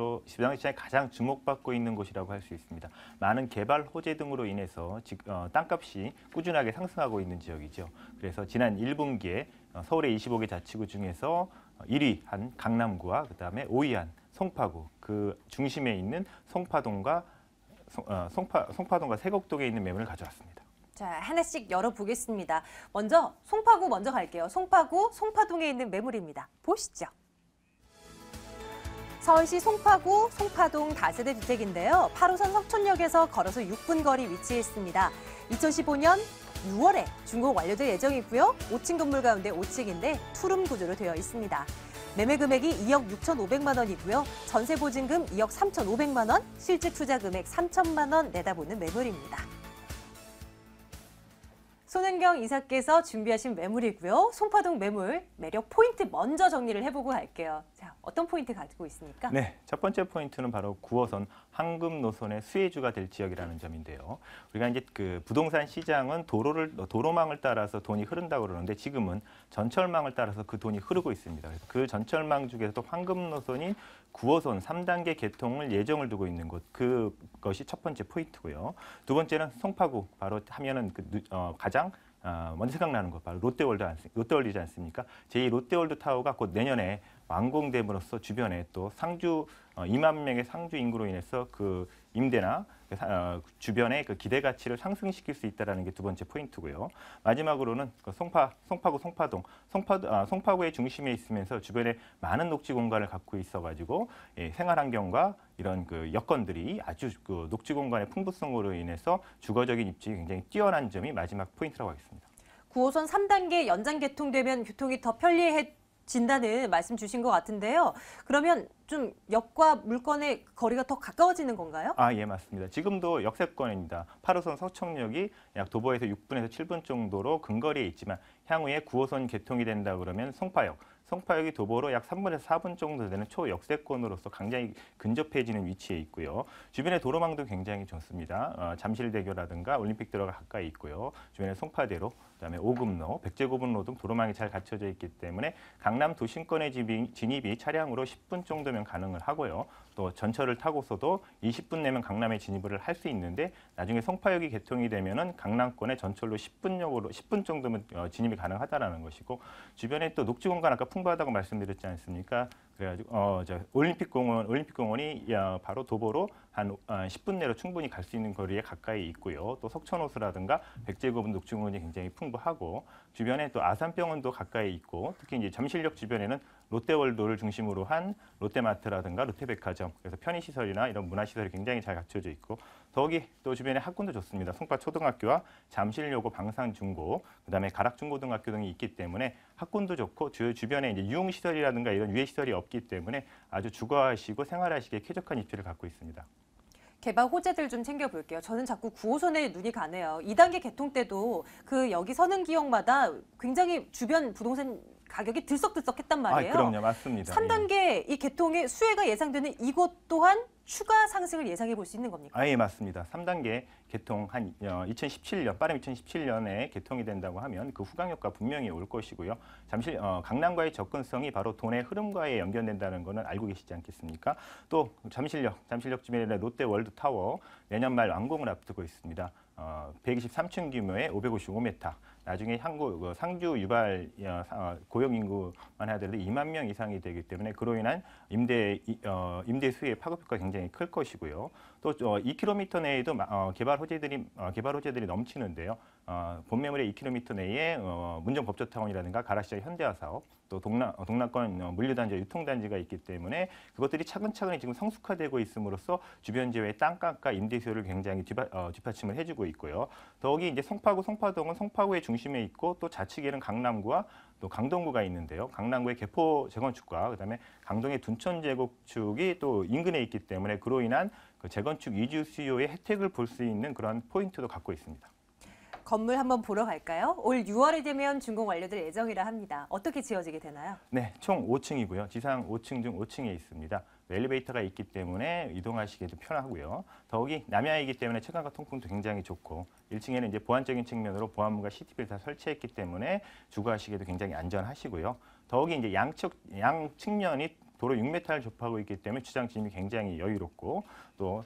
가장 주목받고 있는 곳이라고 할 수 있습니다. 많은 개발 호재 등으로 인해서 땅값이 꾸준하게 상승하고 있는 지역이죠. 그래서 지난 1분기에 서울의 25개 자치구 중에서 1위 한 강남구와 그다음에 5위 한 송파구, 그 중심에 있는 송파동과 세곡동에 있는 매물을 가져왔습니다. 자, 하나씩 열어보겠습니다. 먼저 송파구 먼저 갈게요. 송파구, 송파동에 있는 매물입니다. 보시죠. 서울시 송파구, 송파동 다세대 주택인데요. 8호선 석촌역에서 걸어서 6분 거리 위치해 있습니다. 2015년 6월에 준공 완료될 예정이고요. 5층 건물 가운데 5층인데 투룸 구조로 되어 있습니다. 매매 금액이 2억 6,500만 원이고요. 전세 보증금 2억 3,500만 원, 실제 투자 금액 3천만 원 내다보는 매물입니다. 손은경 이사께서 준비하신 매물이고요. 송파동 매물 매력 포인트 먼저 정리를 해보고 갈게요. 자, 어떤 포인트 가지고 있습니까? 네, 첫 번째 포인트는 바로 9호선 황금 노선의 수혜주가 될 지역이라는 점인데요. 우리가 이제 그 부동산 시장은 도로망을 따라서 돈이 흐른다고 그러는데 지금은 전철망을 따라서 그 돈이 흐르고 있습니다. 그래서 그 전철망 중에서도 황금 노선인 9호선 3단계 개통을 예정을 두고 있는 곳, 그것이 첫 번째 포인트고요. 두 번째는 송파구, 바로 하면은 가장 먼저 생각나는 것, 바로 롯데월드이지 않습니까? 제2 롯데월드 타워가 곧 내년에 완공됨으로써 주변에 또 상주 2만 명의 상주 인구로 인해서 그 임대나 주변의 그 기대 가치를 상승시킬 수 있다는 게 두 번째 포인트고요. 마지막으로는 송파구, 송파구의 중심에 있으면서 주변에 많은 녹지 공간을 갖고 있어가지고 생활 환경과 이런 그 여건들이 아주 그 녹지 공간의 풍부성으로 인해서 주거적인 입지가 굉장히 뛰어난 점이 마지막 포인트라고 하겠습니다. 9호선 3단계 연장 개통되면 교통이 더 편리해진다는 말씀 주신 것 같은데요. 그러면 좀 역과 물건의 거리가 더 가까워지는 건가요? 예, 맞습니다. 지금도 역세권입니다. 8호선 서청역이 약 도보에서 6분에서 7분 정도로 근거리에 있지만 향후에 9호선 개통이 된다 그러면 송파역, 송파역이 도보로 약 3분에서 4분 정도 되는 초역세권으로서 굉장히 근접해지는 위치에 있고요. 주변에 도로망도 굉장히 좋습니다. 잠실대교라든가 올림픽대로가 가까이 있고요. 주변에 송파대로, 그다음에 오금로, 백제고분로 등 도로망이 잘 갖춰져 있기 때문에 강남 도심권의 진입이 차량으로 10분 정도면 가능을 하고요. 또 전철을 타고서도 20분 내면 강남에 진입을 할 수 있는데 나중에 송파역이 개통이 되면은 강남권에 전철로 10분 정도면 진입이 가능하다라는 것이고 주변에 또 녹지 공간 아까 풍부하다고 말씀드렸지 않습니까? 그래가지고 올림픽공원이 바로 도보로 한 10분 내로 충분히 갈 수 있는 거리에 가까이 있고요. 또 석촌호수라든가 백제고분 녹지공원이 굉장히 풍부하고 주변에 또 아산병원도 가까이 있고 특히 이제 잠실역 주변에는 롯데월드를 중심으로 한 롯데마트라든가 롯데백화점 그래서 편의시설이나 이런 문화시설이 굉장히 잘 갖춰져 있고 더욱이 또 주변에 학군도 좋습니다. 송파초등학교와 잠실여고 방산중고 그다음에 가락중고등학교 등이 있기 때문에 학군도 좋고 주변에 이제 유흥시설이라든가 이런 유해시설이 없기 때문에 아주 주거하시고 생활하시기에 쾌적한 입지를 갖고 있습니다. 개발 호재들 좀 챙겨볼게요. 저는 자꾸 9호선에 눈이 가네요. 2단계 개통 때도 그 여기 서는 지역마다 굉장히 주변 부동산 가격이 들썩들썩했단 말이에요. 그럼요. 맞습니다. 3단계 이 개통의 수혜가 예상되는 이곳 또한 추가 상승을 예상해 볼 수 있는 겁니까? 예, 맞습니다. 3단계 개통 한 2017년, 빠르면 2017년에 개통이 된다고 하면 그 후광효과 분명히 올 것이고요. 강남과의 접근성이 바로 돈의 흐름과에 연결된다는 것은 알고 계시지 않겠습니까? 또 잠실역 주변에 롯데월드타워 내년 말 완공을 앞두고 있습니다. 123층 규모의 555m. 나중에 상주 유발 고용 인구만 하더라도 2만 명 이상이 되기 때문에 그로 인한 임대 수요의 파급 효과가 굉장히 클 것이고요. 또 2km 내에도 개발 호재들이 넘치는데요. 본매물의 2km 내에 문정법조타운이라든가 가라시장 현대화 사업, 또 동남권 물류단지, 유통단지가 있기 때문에 그것들이 차근차근히 지금 성숙화되고 있음으로써 주변 지역의 땅값과 임대 수요를 굉장히 뒷받침을 해주고 있고요. 더욱이 이제 송파동은 송파구의 중심에 있고 또 좌측에는 강남구와 또 강동구가 있는데요. 강남구의 개포 재건축과 그다음에 강동의 둔촌 재건축이 또 인근에 있기 때문에 그로 인한 그 재건축 이주 수요의 혜택을 볼 수 있는 그런 포인트도 갖고 있습니다. 건물 한번 보러 갈까요? 올 6월이 되면 준공 완료될 예정이라 합니다. 어떻게 지어지게 되나요? 네, 총 5층이고요. 지상 5층 중 5층에 있습니다. 엘리베이터가 있기 때문에 이동하시기도 편하고요. 더욱이 남야이기 때문에 채광과 통풍도 굉장히 좋고 1층에는 이제 보안적인 측면으로 보안문과 CCTV를 다 설치했기 때문에 주거하시기에도 굉장히 안전하시고요. 더욱이 이제 양 측면이 도로 6m를 접하고 있기 때문에 주장 진입이 굉장히 여유롭고 또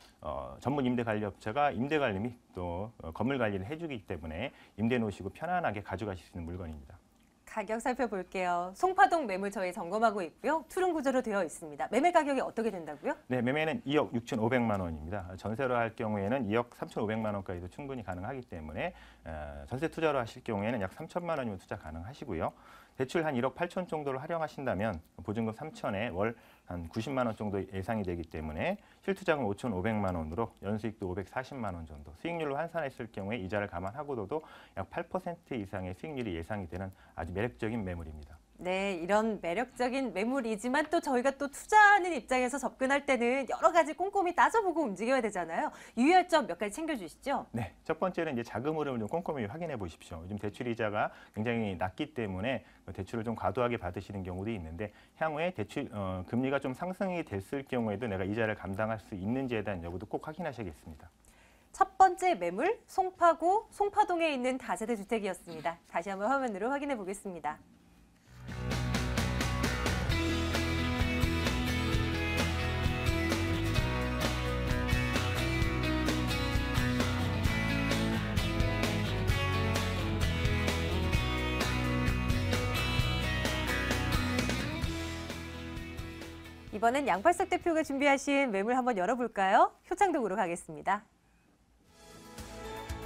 전문 임대 관리 업체가 임대 관리 및 또 건물 관리를 해주기 때문에 임대 놓으시고 편안하게 가져가실 수 있는 물건입니다. 가격 살펴볼게요. 송파동 매물 저희 점검하고 있고요. 투룸 구조로 되어 있습니다. 매매 가격이 어떻게 된다고요? 네, 매매는 2억 6,500만 원입니다. 전세로 할 경우에는 2억 3,500만 원까지도 충분히 가능하기 때문에 전세 투자로 하실 경우에는 약 3천만 원이면 투자 가능하시고요. 대출 한 1억 8천 정도를 활용하신다면 보증금 3천에 월 한 90만 원 정도 예상이 되기 때문에 실투자금 5,500만 원으로 연수익도 540만 원 정도 수익률로 환산했을 경우에 이자를 감안하고도 약 8% 이상의 수익률이 예상이 되는 아주 매력적인 매물입니다. 네, 이런 매력적인 매물이지만 또 저희가 또 투자하는 입장에서 접근할 때는 여러 가지 꼼꼼히 따져보고 움직여야 되잖아요. 유의할 점 몇 가지 챙겨주시죠. 네, 첫 번째는 이제 자금 흐름을 좀 꼼꼼히 확인해 보십시오. 요즘 대출 이자가 굉장히 낮기 때문에 대출을 좀 과도하게 받으시는 경우도 있는데 향후에 대출 금리가 좀 상승이 됐을 경우에도 내가 이자를 감당할 수 있는지에 대한 여부도 꼭 확인하셔야겠습니다. 첫 번째 매물, 송파구, 송파동에 있는 다세대 주택이었습니다. 다시 한번 화면으로 확인해 보겠습니다. 이번엔 양팔석 대표가 준비하신 매물 한번 열어볼까요? 효창동으로 가겠습니다.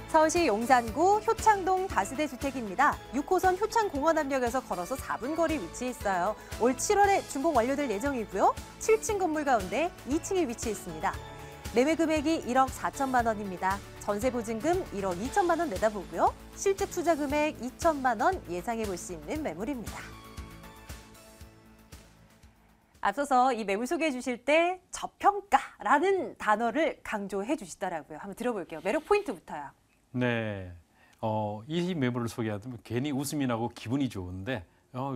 서울시 용산구 효창동 다세대 주택입니다. 6호선 효창공원암역에서 걸어서 4분 거리 위치해 있어요. 올 7월에 준공 완료될 예정이고요. 7층 건물 가운데 2층에 위치해 있습니다. 매매 금액이 1억 4천만 원입니다. 전세 보증금 1억 2천만 원 내다보고요. 실제 투자 금액 2천만 원 예상해 볼 수 있는 매물입니다. 앞서서 이 매물 소개해 주실 때 저평가라는 단어를 강조해 주시더라고요. 한번 들어볼게요. 매력 포인트부터요. 네, 이 매물을 소개하면 괜히 웃음이 나고 기분이 좋은데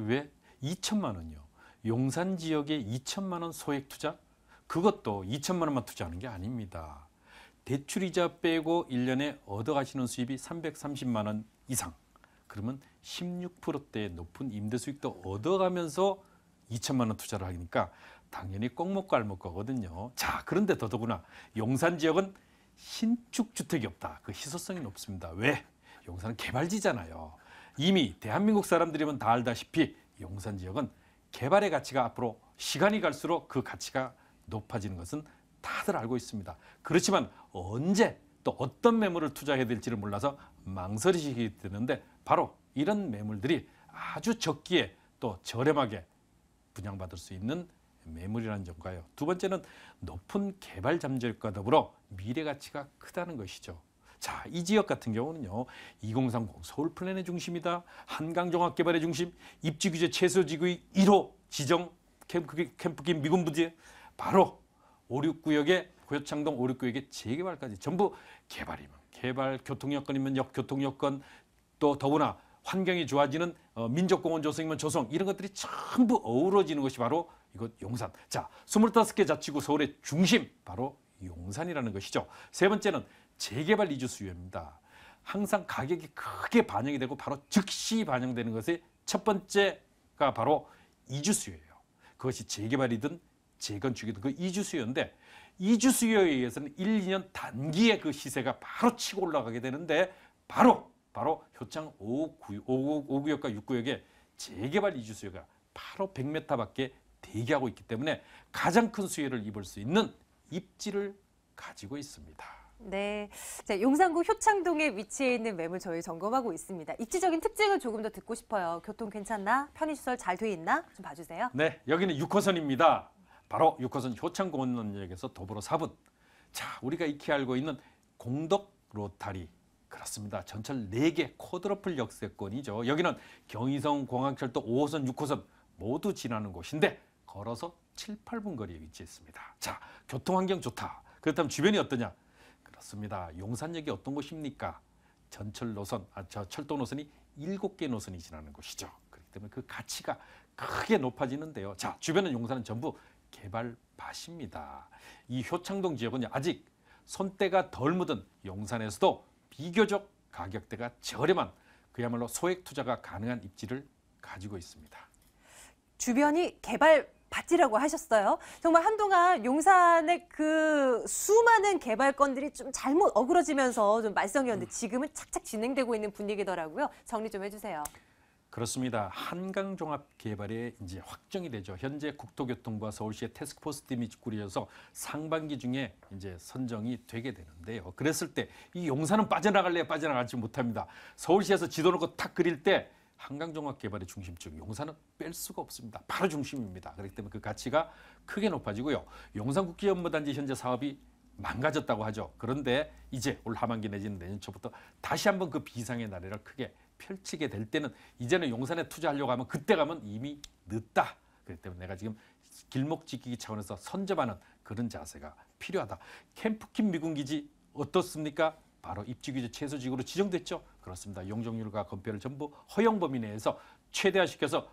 왜 2천만 원이요. 용산 지역에 2천만 원 소액 투자? 그것도 2천만 원만 투자하는 게 아닙니다. 대출이자 빼고 1년에 얻어가시는 수입이 330만 원 이상. 그러면 16%대의 높은 임대 수익도 얻어가면서 2천만 원 투자를 하니까 당연히 꼭 먹고 알 먹고 거거든요. 자, 그런데 더더구나 용산 지역은 신축 주택이 없다. 그 희소성이 높습니다. 왜? 용산은 개발지잖아요. 이미 대한민국 사람들이면 다 알다시피 용산 지역은 개발의 가치가 앞으로 시간이 갈수록 그 가치가 높아지는 것은 다들 알고 있습니다. 그렇지만 언제 또 어떤 매물을 투자해야 될지를 몰라서 망설이시게 되는데 바로 이런 매물들이 아주 적기에 또 저렴하게 분양받을 수 있는 매물이라는 점과요. 두 번째는 높은 개발 잠재력과 더불어 미래 가치가 크다는 것이죠. 자, 이 지역 같은 경우는요. 2030 서울 플랜의 중심이다. 한강종합개발의 중심, 입지규제 최소지구의 1호 지정 캠프긴 미군부지 바로 569역의 고려창동 569역의 재개발까지 전부 개발이면 개발, 교통여건이면 교통여건, 또 더구나 환경이 좋아지는 민족공원 조성이면 조성, 이런 것들이 전부 어우러지는 것이 바로 이곳 용산. 자, 25개 자치구 서울의 중심 바로 용산이라는 것이죠. 세 번째는 재개발 이주 수요입니다. 항상 가격이 크게 반영이 되고 바로 즉시 반영되는 것이 첫 번째가 바로 이주 수요예요. 그것이 재개발이든 재건축이든 그 이주 수요인데, 이주 수요에 의해서는 1, 2년 단기에 그 시세가 바로 치고 올라가게 되는데 바로 효창 5구역과 6구역의 재개발 이주 수요가 바로 100m밖에 대기하고 있기 때문에 가장 큰 수혜를 입을 수 있는 입지를 가지고 있습니다. 네, 자, 용산구 효창동에 위치해 있는 매물 저희 점검하고 있습니다. 입지적인 특징을 조금 더 듣고 싶어요. 교통 괜찮나? 편의시설 잘 돼 있나? 좀 봐주세요. 네, 여기는 6호선입니다. 바로 6호선 효창공원역에서 도보로 4분. 자, 우리가 익히 알고 있는 공덕 로타리. 그렇습니다. 전철 4개 쿼드러플 역세권이죠. 여기는 경의선, 공항철도 5호선, 6호선 모두 지나는 곳인데 걸어서 7, 8분 거리에 위치했습니다. 자, 교통환경 좋다. 그렇다면 주변이 어떠냐? 그렇습니다. 용산역이 어떤 곳입니까? 전철 노선, 철도 노선이 7개 노선이 지나는 곳이죠. 그렇기 때문에 그 가치가 크게 높아지는데요. 자, 주변은 용산은 전부 개발밭입니다. 이 효창동 지역은 아직 손때가 덜 묻은 용산에서도 비교적 가격대가 저렴한 그야말로 소액 투자가 가능한 입지를 가지고 있습니다. 주변이 개발밭이라고 하셨어요. 정말 한동안 용산의 그 수많은 개발 건들이 좀 잘못 어그러지면서 좀 말썽이었는데 지금은 착착 진행되고 있는 분위기더라고요. 정리 좀 해주세요. 그렇습니다. 한강종합개발에 이제 확정이 되죠. 현재 국토교통부와 서울시의 태스크포스 팀이 꾸려져서 상반기 중에 이제 선정이 되게 되는데요. 그랬을 때 이 용산은 빠져나갈지 못합니다. 서울시에서 지도 놓고 탁 그릴 때 한강종합개발의 중심축 용산은 뺄 수가 없습니다. 바로 중심입니다. 그렇기 때문에 그 가치가 크게 높아지고요. 용산국제업무단지 현재 사업이 망가졌다고 하죠. 그런데 이제 올 하반기 내지는 내년 초부터 다시 한번 그 비상의 나래를 크게 펼치게 될 때는 이제는 용산에 투자하려고 하면 그때 가면 이미 늦다. 그렇기 때문에 내가 지금 길목 지키기 차원에서 선점하는 그런 자세가 필요하다. 캠프킨 미군기지 어떻습니까? 바로 입지규제 최소지구로 지정됐죠. 그렇습니다. 용적률과 건폐를 전부 허용 범위 내에서 최대화시켜서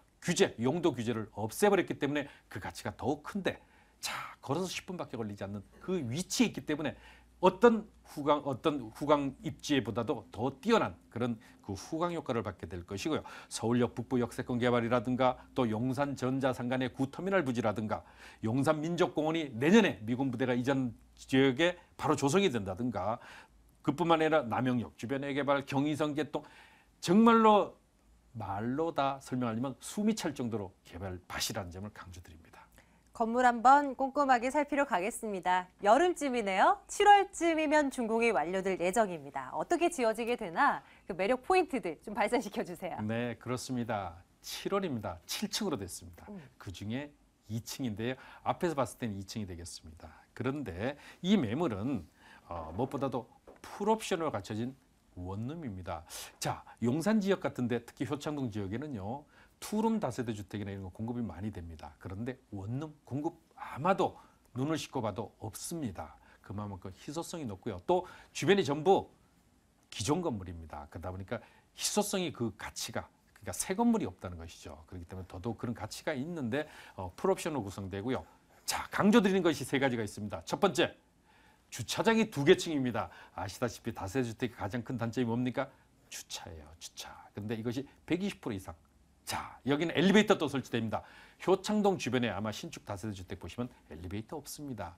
용도 규제를 없애버렸기 때문에 그 가치가 더욱 큰데, 자, 걸어서 10분밖에 걸리지 않는 그 위치에 있기 때문에 어떤 후광 입지보다도 더 뛰어난 그런 그 후광 효과를 받게 될 것이고요. 서울역 북부 역세권 개발이라든가 또 용산 전자상간의 구터미널 부지라든가 용산 민족공원이 내년에 미군 부대가 이전 지역에 바로 조성이 된다든가, 그뿐만 아니라 남영역 주변의 개발, 경의선 개통, 정말로 말로 다 설명하려면 숨이 찰 정도로 개발밭이라는 점을 강조드립니다. 건물 한번 꼼꼼하게 살피러 가겠습니다. 여름쯤이네요. 7월쯤이면 준공이 완료될 예정입니다. 어떻게 지어지게 되나 그 매력 포인트들 좀 발산시켜 주세요. 네, 그렇습니다. 7월입니다. 7층으로 됐습니다. 그중에 2층인데요. 앞에서 봤을 때는 2층이 되겠습니다. 그런데 이 매물은 무엇보다도 풀옵션으로 갖춰진 원룸입니다. 자, 용산 지역 같은데 특히 효창동 지역에는요. 투룸 다세대 주택이나 이런 거 공급이 많이 됩니다. 그런데 원룸 공급 아마도 눈을 씻고 봐도 없습니다. 그만큼 희소성이 높고요. 또 주변이 전부 기존 건물입니다. 그러다 보니까 희소성이 그 가치가 그러니까 새 건물이 없다는 것이죠. 그렇기 때문에 더더욱 그런 가치가 있는데 풀옵션으로 구성되고요. 자, 강조드리는 것이 세 가지가 있습니다. 첫 번째, 주차장이 2개층입니다. 아시다시피 다세대주택의 가장 큰 단점이 뭡니까? 주차예요. 주차. 근데 이것이 120% 이상. 자, 여기는 엘리베이터도 설치됩니다. 효창동 주변에 아마 신축 다세대주택 보시면 엘리베이터 없습니다.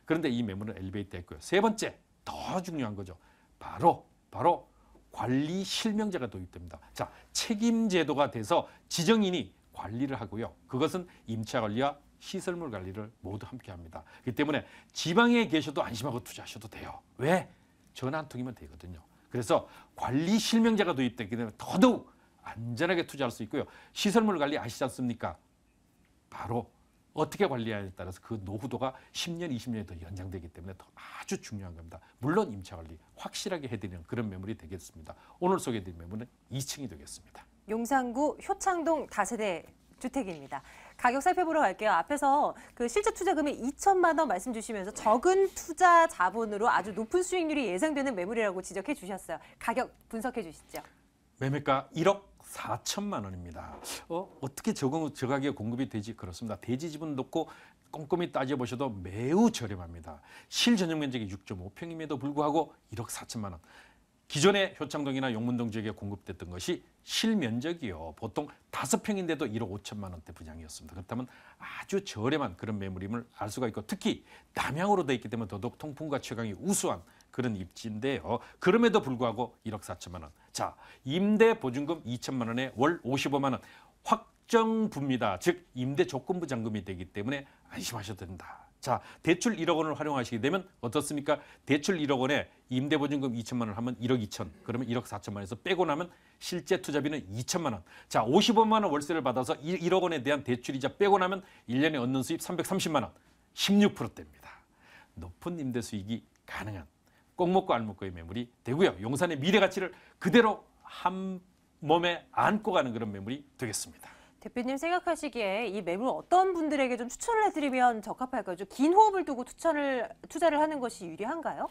그런데 이 매물은 엘리베이터 있고요. 세 번째, 더 중요한 거죠. 바로 관리 실명제가 도입됩니다. 자, 책임 제도가 돼서 지정인이 관리를 하고요. 그것은 임차 관리와 시설물 관리를 모두 함께 합니다. 그렇기 때문에 지방에 계셔도 안심하고 투자하셔도 돼요. 왜? 전화 한 통이면 되거든요. 그래서 관리 실명제가 도입되기 때문에 더더욱 안전하게 투자할 수 있고요. 시설물 관리 아시지 않습니까? 바로 어떻게 관리해야 따라서 그 노후도가 10년, 20년이 더 연장되기 때문에 더 아주 중요한 겁니다. 물론 임차 관리 확실하게 해드리는 그런 매물이 되겠습니다. 오늘 소개해드린 매물은 2층이 되겠습니다. 용산구 효창동 다세대 주택입니다. 가격 살펴보러 갈게요. 앞에서 그 실제 투자금이 2천만 원 말씀 주시면서 적은 투자 자본으로 아주 높은 수익률이 예상되는 매물이라고 지적해 주셨어요. 가격 분석해 주시죠. 매매가 1억 4천만 원입니다. 어떻게 저 가격에 공급이 되지? 그렇습니다. 대지 지분 놓고 꼼꼼히 따져보셔도 매우 저렴합니다. 실전용 면적이 6.5평임에도 불구하고 1억 4천만 원. 기존의 효창동이나 용문동 지역에 공급됐던 것이 실면적이요. 보통 5평인데도 1억 5천만 원대 분양이었습니다. 그렇다면 아주 저렴한 그런 매물임을 알 수가 있고 특히 남향으로 되어 있기 때문에 더더욱 통풍과 채광이 우수한 그런 입지인데요. 그럼에도 불구하고 1억 4천만 원. 자, 임대 보증금 2천만 원에 월 55만 원. 확정부입니다. 즉 임대 조건부 잔금이 되기 때문에 안심하셔도 된다. 자, 대출 1억 원을 활용하시게 되면 어떻습니까? 대출 1억 원에 임대보증금 2천만 원 하면 1억 2천. 그러면 1억 4천만 원에서 빼고 나면 실제 투자비는 2천만 원. 자, 55만 원 월세를 받아서 1억 원에 대한 대출이자 빼고 나면 1년에 얻는 수입 330만 원. 16%대입니다. 높은 임대 수익이 가능한 꼭 먹고 알 먹고의 매물이 되고요. 용산의 미래 가치를 그대로 한 몸에 안고 가는 그런 매물이 되겠습니다. 대표님 생각하시기에 이 매물 어떤 분들에게 좀 추천을 해드리면 적합할까요? 좀 긴 호흡을 두고 투자를 하는 것이 유리한가요?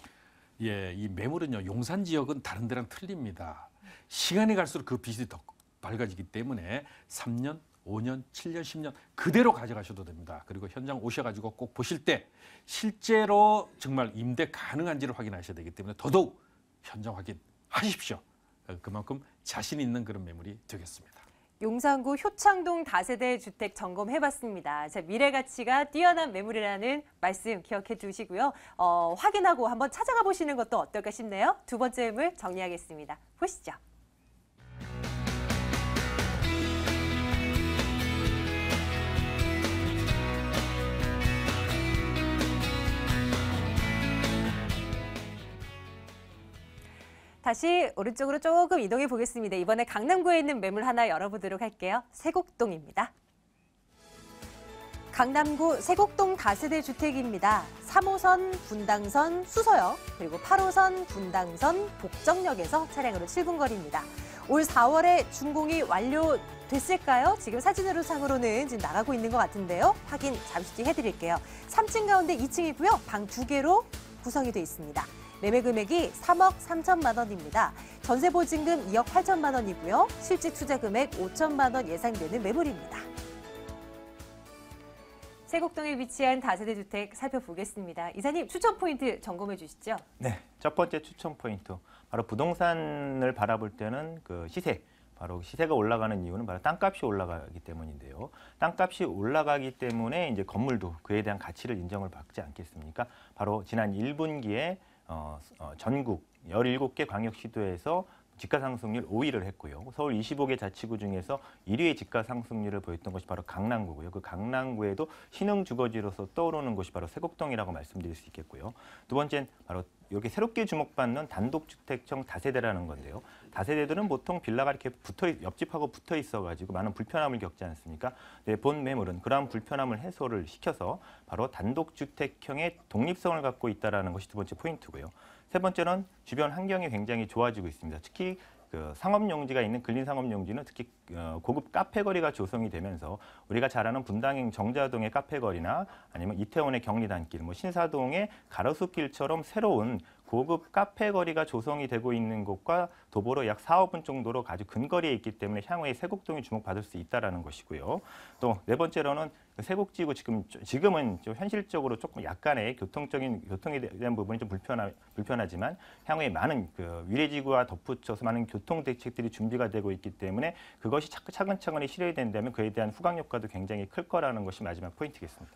예, 이 매물은요. 용산 지역은 다른 데랑 틀립니다. 시간이 갈수록 그 빚이 더 밝아지기 때문에 3년, 5년, 7년, 10년 그대로 가져가셔도 됩니다. 그리고 현장 오셔가지고 꼭 보실 때 실제로 정말 임대 가능한지를 확인하셔야 되기 때문에 더더욱 현장 확인하십시오. 그만큼 자신 있는 그런 매물이 되겠습니다. 용산구 효창동 다세대 주택 점검해봤습니다. 자, 미래 가치가 뛰어난 매물이라는 말씀 기억해 두시고요. 확인하고 한번 찾아가 보시는 것도 어떨까 싶네요. 두 번째 매물 정리하겠습니다. 보시죠. 다시 오른쪽으로 조금 이동해 보겠습니다. 이번에 강남구에 있는 매물 하나 열어보도록 할게요. 세곡동입니다. 강남구 세곡동 다세대 주택입니다. 3호선 분당선 수서역 그리고 8호선 분당선 복정역에서 차량으로 7분 거리입니다. 올 4월에 준공이 완료됐을까요? 지금 사진으로 상으로는 지금 나가고 있는 것 같은데요. 확인 잠시 뒤에 해드릴게요. 3층 가운데 2층이고요. 방 2개로 구성이 되어 있습니다. 매매 금액이 3억 3천만 원입니다. 전세 보증금 2억 8천만 원이고요. 실제 투자 금액 5천만 원 예상되는 매물입니다. 세곡동에 위치한 다세대 주택 살펴보겠습니다. 이사님 추천 포인트 점검해 주시죠. 네, 첫 번째 추천 포인트. 바로 부동산을 바라볼 때는 그 시세. 바로 시세가 올라가는 이유는 바로 땅값이 올라가기 때문인데요. 땅값이 올라가기 때문에 이제 건물도 그에 대한 가치를 인정을 받지 않겠습니까? 바로 지난 1분기에 전국 17개 광역시도에서 집가 상승률 5위를 했고요. 서울 25개 자치구 중에서 1위의 집가 상승률을 보였던 것이 바로 강남구고요. 그 강남구에도 신흥 주거지로서 떠오르는 곳이 바로 세곡동이라고 말씀드릴 수 있겠고요. 두 번째는 바로 여기 새롭게 주목받는 단독주택형 다세대라는 건데요. 다세대들은 보통 빌라가 이렇게 옆집하고 붙어 있어가지고 많은 불편함을 겪지 않습니까? 네, 본 매물은 그러한 불편함을 해소를 시켜서 바로 단독주택형의 독립성을 갖고 있다는 것이 두 번째 포인트고요. 세 번째는 주변 환경이 굉장히 좋아지고 있습니다. 특히 그 상업용지가 있는 근린상업용지는 특히 고급 카페거리가 조성이 되면서 우리가 잘 아는 분당행 정자동의 카페거리나 아니면 이태원의 경리단길, 신사동의 가로수길처럼 새로운 고급 카페 거리가 조성이 되고 있는 곳과 도보로 약 4, 5분 정도로 아주 근거리에 있기 때문에 향후에 세곡동이 주목받을 수 있다라는 것이고요. 또 네 번째로는 세곡지구 지금은 좀 현실적으로 조금 약간의 교통에 대한 부분이 좀 불편하지만 향후에 많은 그 위례지구와 덧붙여서 많은 교통 대책들이 준비가 되고 있기 때문에 그것이 차근차근히 실현이 된다면 그에 대한 후광 효과도 굉장히 클 거라는 것이 마지막 포인트겠습니다.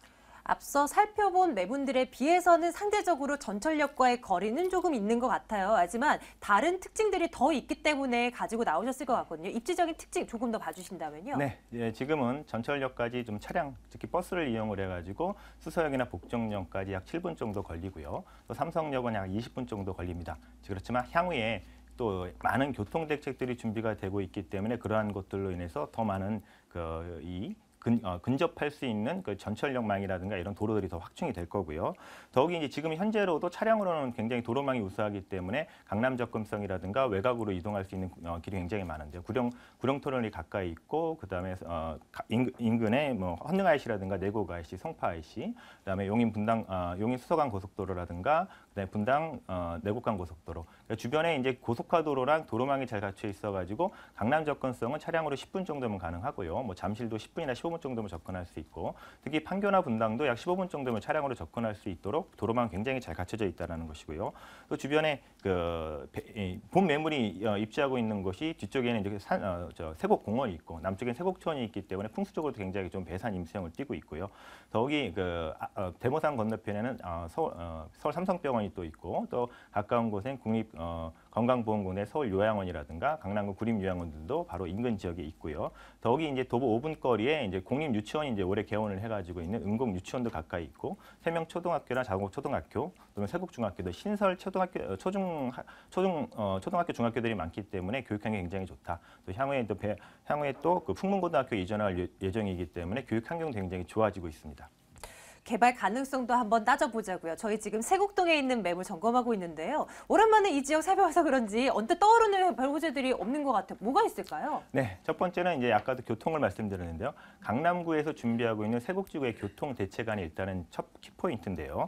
앞서 살펴본 매물들에 비해서는 상대적으로 전철역과의 거리는 조금 있는 것 같아요. 하지만 다른 특징들이 더 있기 때문에 가지고 나오셨을 것 같거든요. 입지적인 특징 조금 더 봐주신다면요. 네, 예, 지금은 전철역까지 좀 차량, 특히 버스를 이용을 해가지고 수서역이나 복정역까지 약 7분 정도 걸리고요. 또 삼성역은 약 20분 정도 걸립니다. 그렇지만 향후에 또 많은 교통 대책들이 준비가 되고 있기 때문에 그러한 것들로 인해서 더 많은 근접할 수 있는 그 전철역망이라든가 이런 도로들이 더 확충이 될 거고요. 더욱이 이제 지금 현재로도 차량으로는 굉장히 도로망이 우수하기 때문에 강남 접근성이라든가 외곽으로 이동할 수 있는 길이 굉장히 많은데요. 구룡터널이 가까이 있고 그다음에 인근에 뭐 헌능 IC라든가 내곡 IC, 송파 IC, 그다음에 용인 수서간 고속도로라든가 그다음에 분당 내곡간 고속도로. 그러니까 주변에 이제 고속화도로랑 도로망이 잘 갖춰 있어가지고 강남 접근성은 차량으로 10분 정도면 가능하고요. 뭐 잠실도 10분이나 15분 정도면 접근할 수 있고 특히 판교나 분당도 약 15분 정도면 차량으로 접근할 수 있도록 도로망 굉장히 잘 갖춰져 있다는 것이고요. 또 주변에 본 매물이 입지하고 있는 곳이 뒤쪽에는 이제 세곡공원이 있고 남쪽에는 세곡천이 있기 때문에 풍수적으로도 굉장히 좀 배산 임수형을 띠고 있고요. 더욱이 대모산 건너편에는 서울 삼성병원이 또 있고 또 가까운 곳엔 국립 건강보험공단의 서울요양원이라든가 강남구 구립요양원들도 바로 인근 지역에 있고요. 더욱이 이제 도보 5분 거리에 이제 공립유치원이 이제 올해 개원을 해가지고 있는 은곡유치원도 가까이 있고 세명초등학교나 자곡초등학교, 또는 세곡중학교도 신설 초등학교, 초등학교, 중학교들이 많기 때문에 교육환경이 굉장히 좋다. 또 향후에 또 그 풍문고등학교 이전할 예정이기 때문에 교육환경도 굉장히 좋아지고 있습니다. 개발 가능성도 한번 따져보자고요. 저희 지금 세곡동에 있는 매물 점검하고 있는데요. 오랜만에 이 지역 살펴봐서 그런지 언뜻 떠오르는 개발 호재들이 없는 것 같아요. 뭐가 있을까요? 네, 첫 번째는 이제 아까도 교통을 말씀드렸는데요. 강남구에서 준비하고 있는 세곡지구의 교통 대책안이 일단은 첫 키포인트인데요.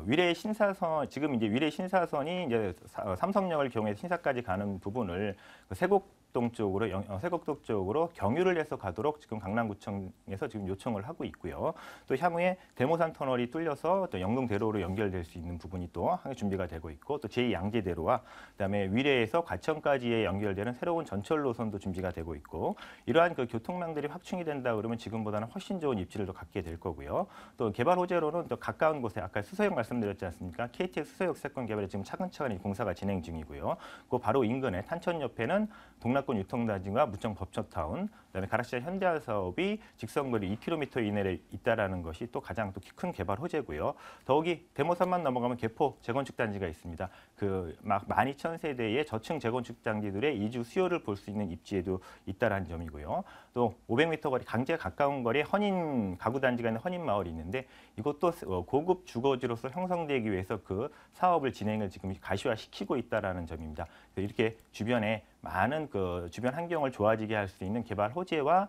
위례 신사선 지금 이제 위례 신사선이 이제 삼성역을 경유해서 신사까지 가는 부분을 세곡동 쪽으로 경유를 해서 가도록 지금 강남구청에서 지금 요청을 하고 있고요. 또 향후에 대모산 터널이 뚫려서 또 영동대로로 연결될 수 있는 부분이 또 항해 준비가 되고 있고 또 제2양재대로와 그다음에 위례에서 과천까지에 연결되는 새로운 전철 노선도 준비가 되고 있고 이러한 그 교통망들이 확충이 된다 그러면 지금보다는 훨씬 좋은 입지를 더 갖게 될 거고요. 또 개발 호재로는 또 가까운 곳에 아까 수서역 말씀드렸지 않습니까? KTX 수서역 세권 개발이 지금 차근차근히 공사가 진행 중이고요. 그 바로 인근에 탄천 옆에는 동락권 유통단지와 무청 법처타운, 그다음에 가락시장 현대화 사업이 직선거리 2km 이내에 있다라는 것이 또 가장 또 큰 개발 호재고요. 더욱이 대모산만 넘어가면 개포 재건축 단지가 있습니다. 그 막 12,000세대의 저층 재건축 단지들의 이주 수요를 볼 수 있는 입지에도 있다라는 점이고요. 또 500m 거리 강제 가까운 거리에 헌인 가구 단지가 있는 헌인 마을이 있는데 이것도 고급 주거지로서 형성되기 위해서 그 사업을 진행을 지금 가시화시키고 있다라는 점입니다. 이렇게 주변에 많은 그 주변 환경을 좋아지게 할 수 있는 개발 호재와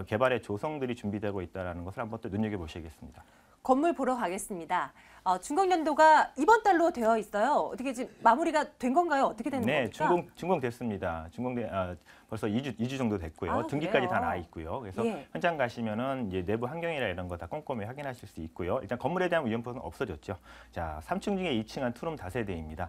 개발의 조성들이 준비되고 있다는 것을 한번 또 눈여겨보셔야겠습니다. 건물 보러 가겠습니다. 준공연도가 이번 달로 되어 있어요. 어떻게 지금 마무리가 된 건가요? 어떻게 되는 겁니까? 네, 준공됐습니다. 벌써 2주 정도 됐고요. 등기까지 다 나와 있고요. 그래서 현장 가시면은 이제 내부 환경이나 이런 거 다 꼼꼼히 확인하실 수 있고요. 일단 건물에 대한 위험성은 없어졌죠. 자, 3층 중에 2층은 투룸 다세대입니다.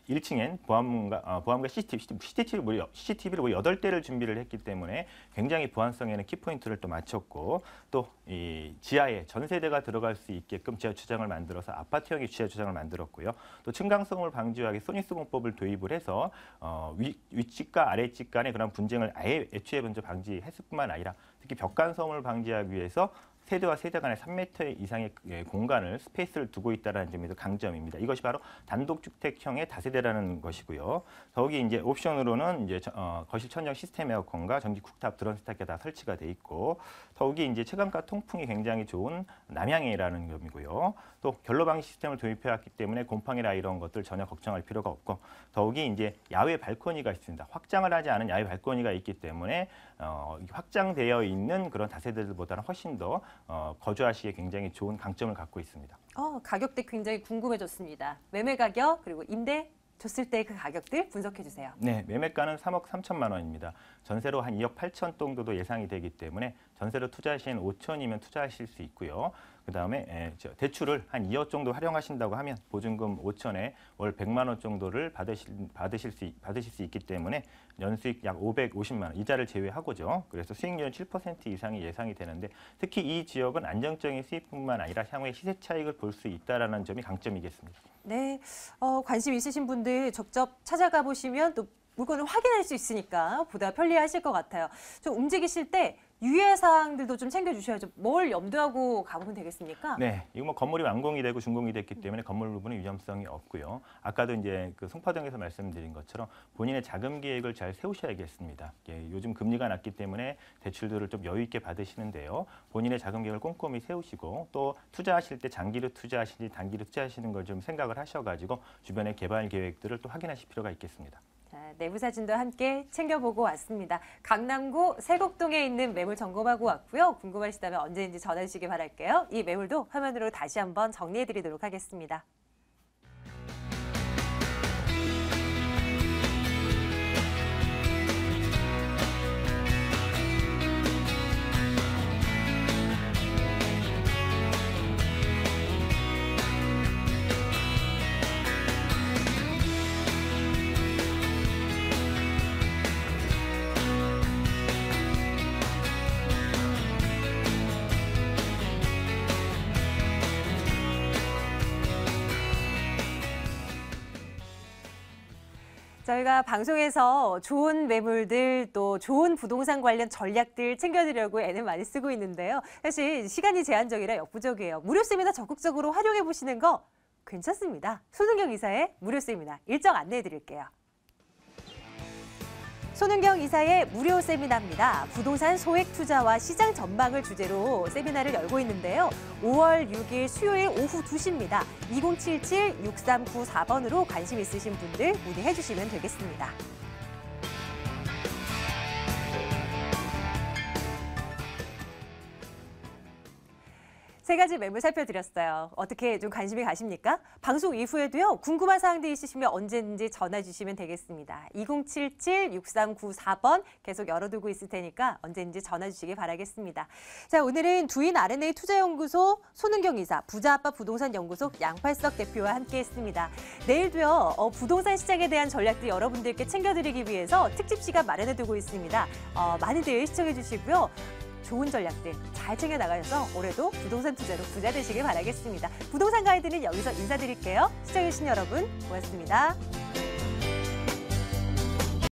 1층엔 보안과 CCTV를 무려 8대를 준비를 했기 때문에 굉장히 보안성에는 키포인트를 또 맞췄고 또 이 지하에 전세대가 들어갈 수 있게끔 지하 주장을 만들어서 아파트형의 지하 주장을 만들었고요. 또 층간소음을 방지하기 소닉스 공법을 도입을 해서 윗집과 아랫집 간의 그런 분쟁을 아예 애초에 먼저 방지했을 뿐만 아니라 특히 벽간소음을 방지하기 위해서 세대와 세대 간에 3m 이상의 공간을 스페이스를 두고 있다는 점이 강점입니다. 이것이 바로 단독주택형의 다세대라는 것이고요. 더욱이 이제 옵션으로는 이제 거실 천정 시스템 에어컨과 전기 쿡탑 드럼 세탁기가 다 설치가 돼 있고 더욱이 이제 체감과 통풍이 굉장히 좋은 남향이라는 점이고요. 또 결로 방지 시스템을 도입해왔기 때문에 곰팡이나 이런 것들 전혀 걱정할 필요가 없고 더욱이 이제 야외 발코니가 있습니다. 확장을 하지 않은 야외 발코니가 있기 때문에 확장되어 있는 그런 다세대들보다는 훨씬 더 거주하시기에 굉장히 좋은 강점을 갖고 있습니다. 가격대 굉장히 궁금해졌습니다. 매매 가격 그리고 임대 줬을 때 그 가격들 분석해 주세요. 네, 매매가는 3억 3천만 원입니다. 전세로 한 2억 8천 정도도 예상이 되기 때문에 전세로 투자하시는 5천이면 투자하실 수 있고요. 그다음에 대출을 한 2억 정도 활용하신다고 하면 보증금 5천에 월 100만 원 정도를 받으실 수 있기 때문에 연수익 약 550만 원 이자를 제외하고죠. 그래서 수익률은 7% 이상이 예상이 되는데 특히 이 지역은 안정적인 수익뿐만 아니라 향후에 시세 차익을 볼 수 있다라는 점이 강점이겠습니다. 네, 관심 있으신 분들 직접 찾아가 보시면 또 물건을 확인할 수 있으니까 보다 편리하실 것 같아요. 좀 움직이실 때 유의사항들도 좀 챙겨주셔야죠. 뭘 염두하고 가보면 되겠습니까? 네, 이거 뭐 건물이 완공이 되고 준공이 됐기 때문에 건물 부분은 위험성이 없고요. 아까도 이제 그 송파동에서 말씀드린 것처럼 본인의 자금 계획을 잘 세우셔야겠습니다. 요즘 금리가 낮기 때문에 대출들을 좀 여유 있게 받으시는데요. 본인의 자금 계획을 꼼꼼히 세우시고 또 투자하실 때 장기로 투자하시는지 단기로 투자하시는 걸 좀 생각을 하셔가지고 주변의 개발 계획들을 또 확인하실 필요가 있겠습니다. 자, 내부 사진도 함께 챙겨보고 왔습니다. 강남구 세곡동에 있는 매물 점검하고 왔고요. 궁금하시다면 언제든지 전화 주시기 바랄게요. 이 매물도 화면으로 다시 한번 정리해드리도록 하겠습니다. 저희가 방송에서 좋은 매물들 또 좋은 부동산 관련 전략들 챙겨드리려고 애는 많이 쓰고 있는데요. 사실 시간이 제한적이라 역부족이에요. 무료 세미나 적극적으로 활용해 보시는 거 괜찮습니다. 손은경 이사의 무료 세미나 일정 안내해 드릴게요. 손은경 이사의 무료 세미나입니다. 부동산 소액 투자와 시장 전망을 주제로 세미나를 열고 있는데요. 5월 6일 수요일 오후 2시입니다. 2077-6394번으로 관심 있으신 분들 문의해 주시면 되겠습니다. 세 가지 매물 살펴드렸어요. 어떻게 좀 관심이 가십니까? 방송 이후에도요. 궁금한 사항들 있으시면 언제든지 전화 주시면 되겠습니다. 2077-6394번 계속 열어두고 있을 테니까 언제든지 전화 주시기 바라겠습니다. 자, 오늘은 두인 R&A 투자연구소 손은경 이사, 부자아빠 부동산연구소 양팔석 대표와 함께했습니다. 내일도요. 부동산 시장에 대한 전략들 여러분들께 챙겨드리기 위해서 특집 시간 마련해두고 있습니다. 많이들 시청해 주시고요. 좋은 전략들 잘 챙겨 나가셔서 올해도 부동산 투자로 부자 되시길 바라겠습니다. 부동산 가이드는 여기서 인사드릴게요. 시청해주신 여러분 고맙습니다.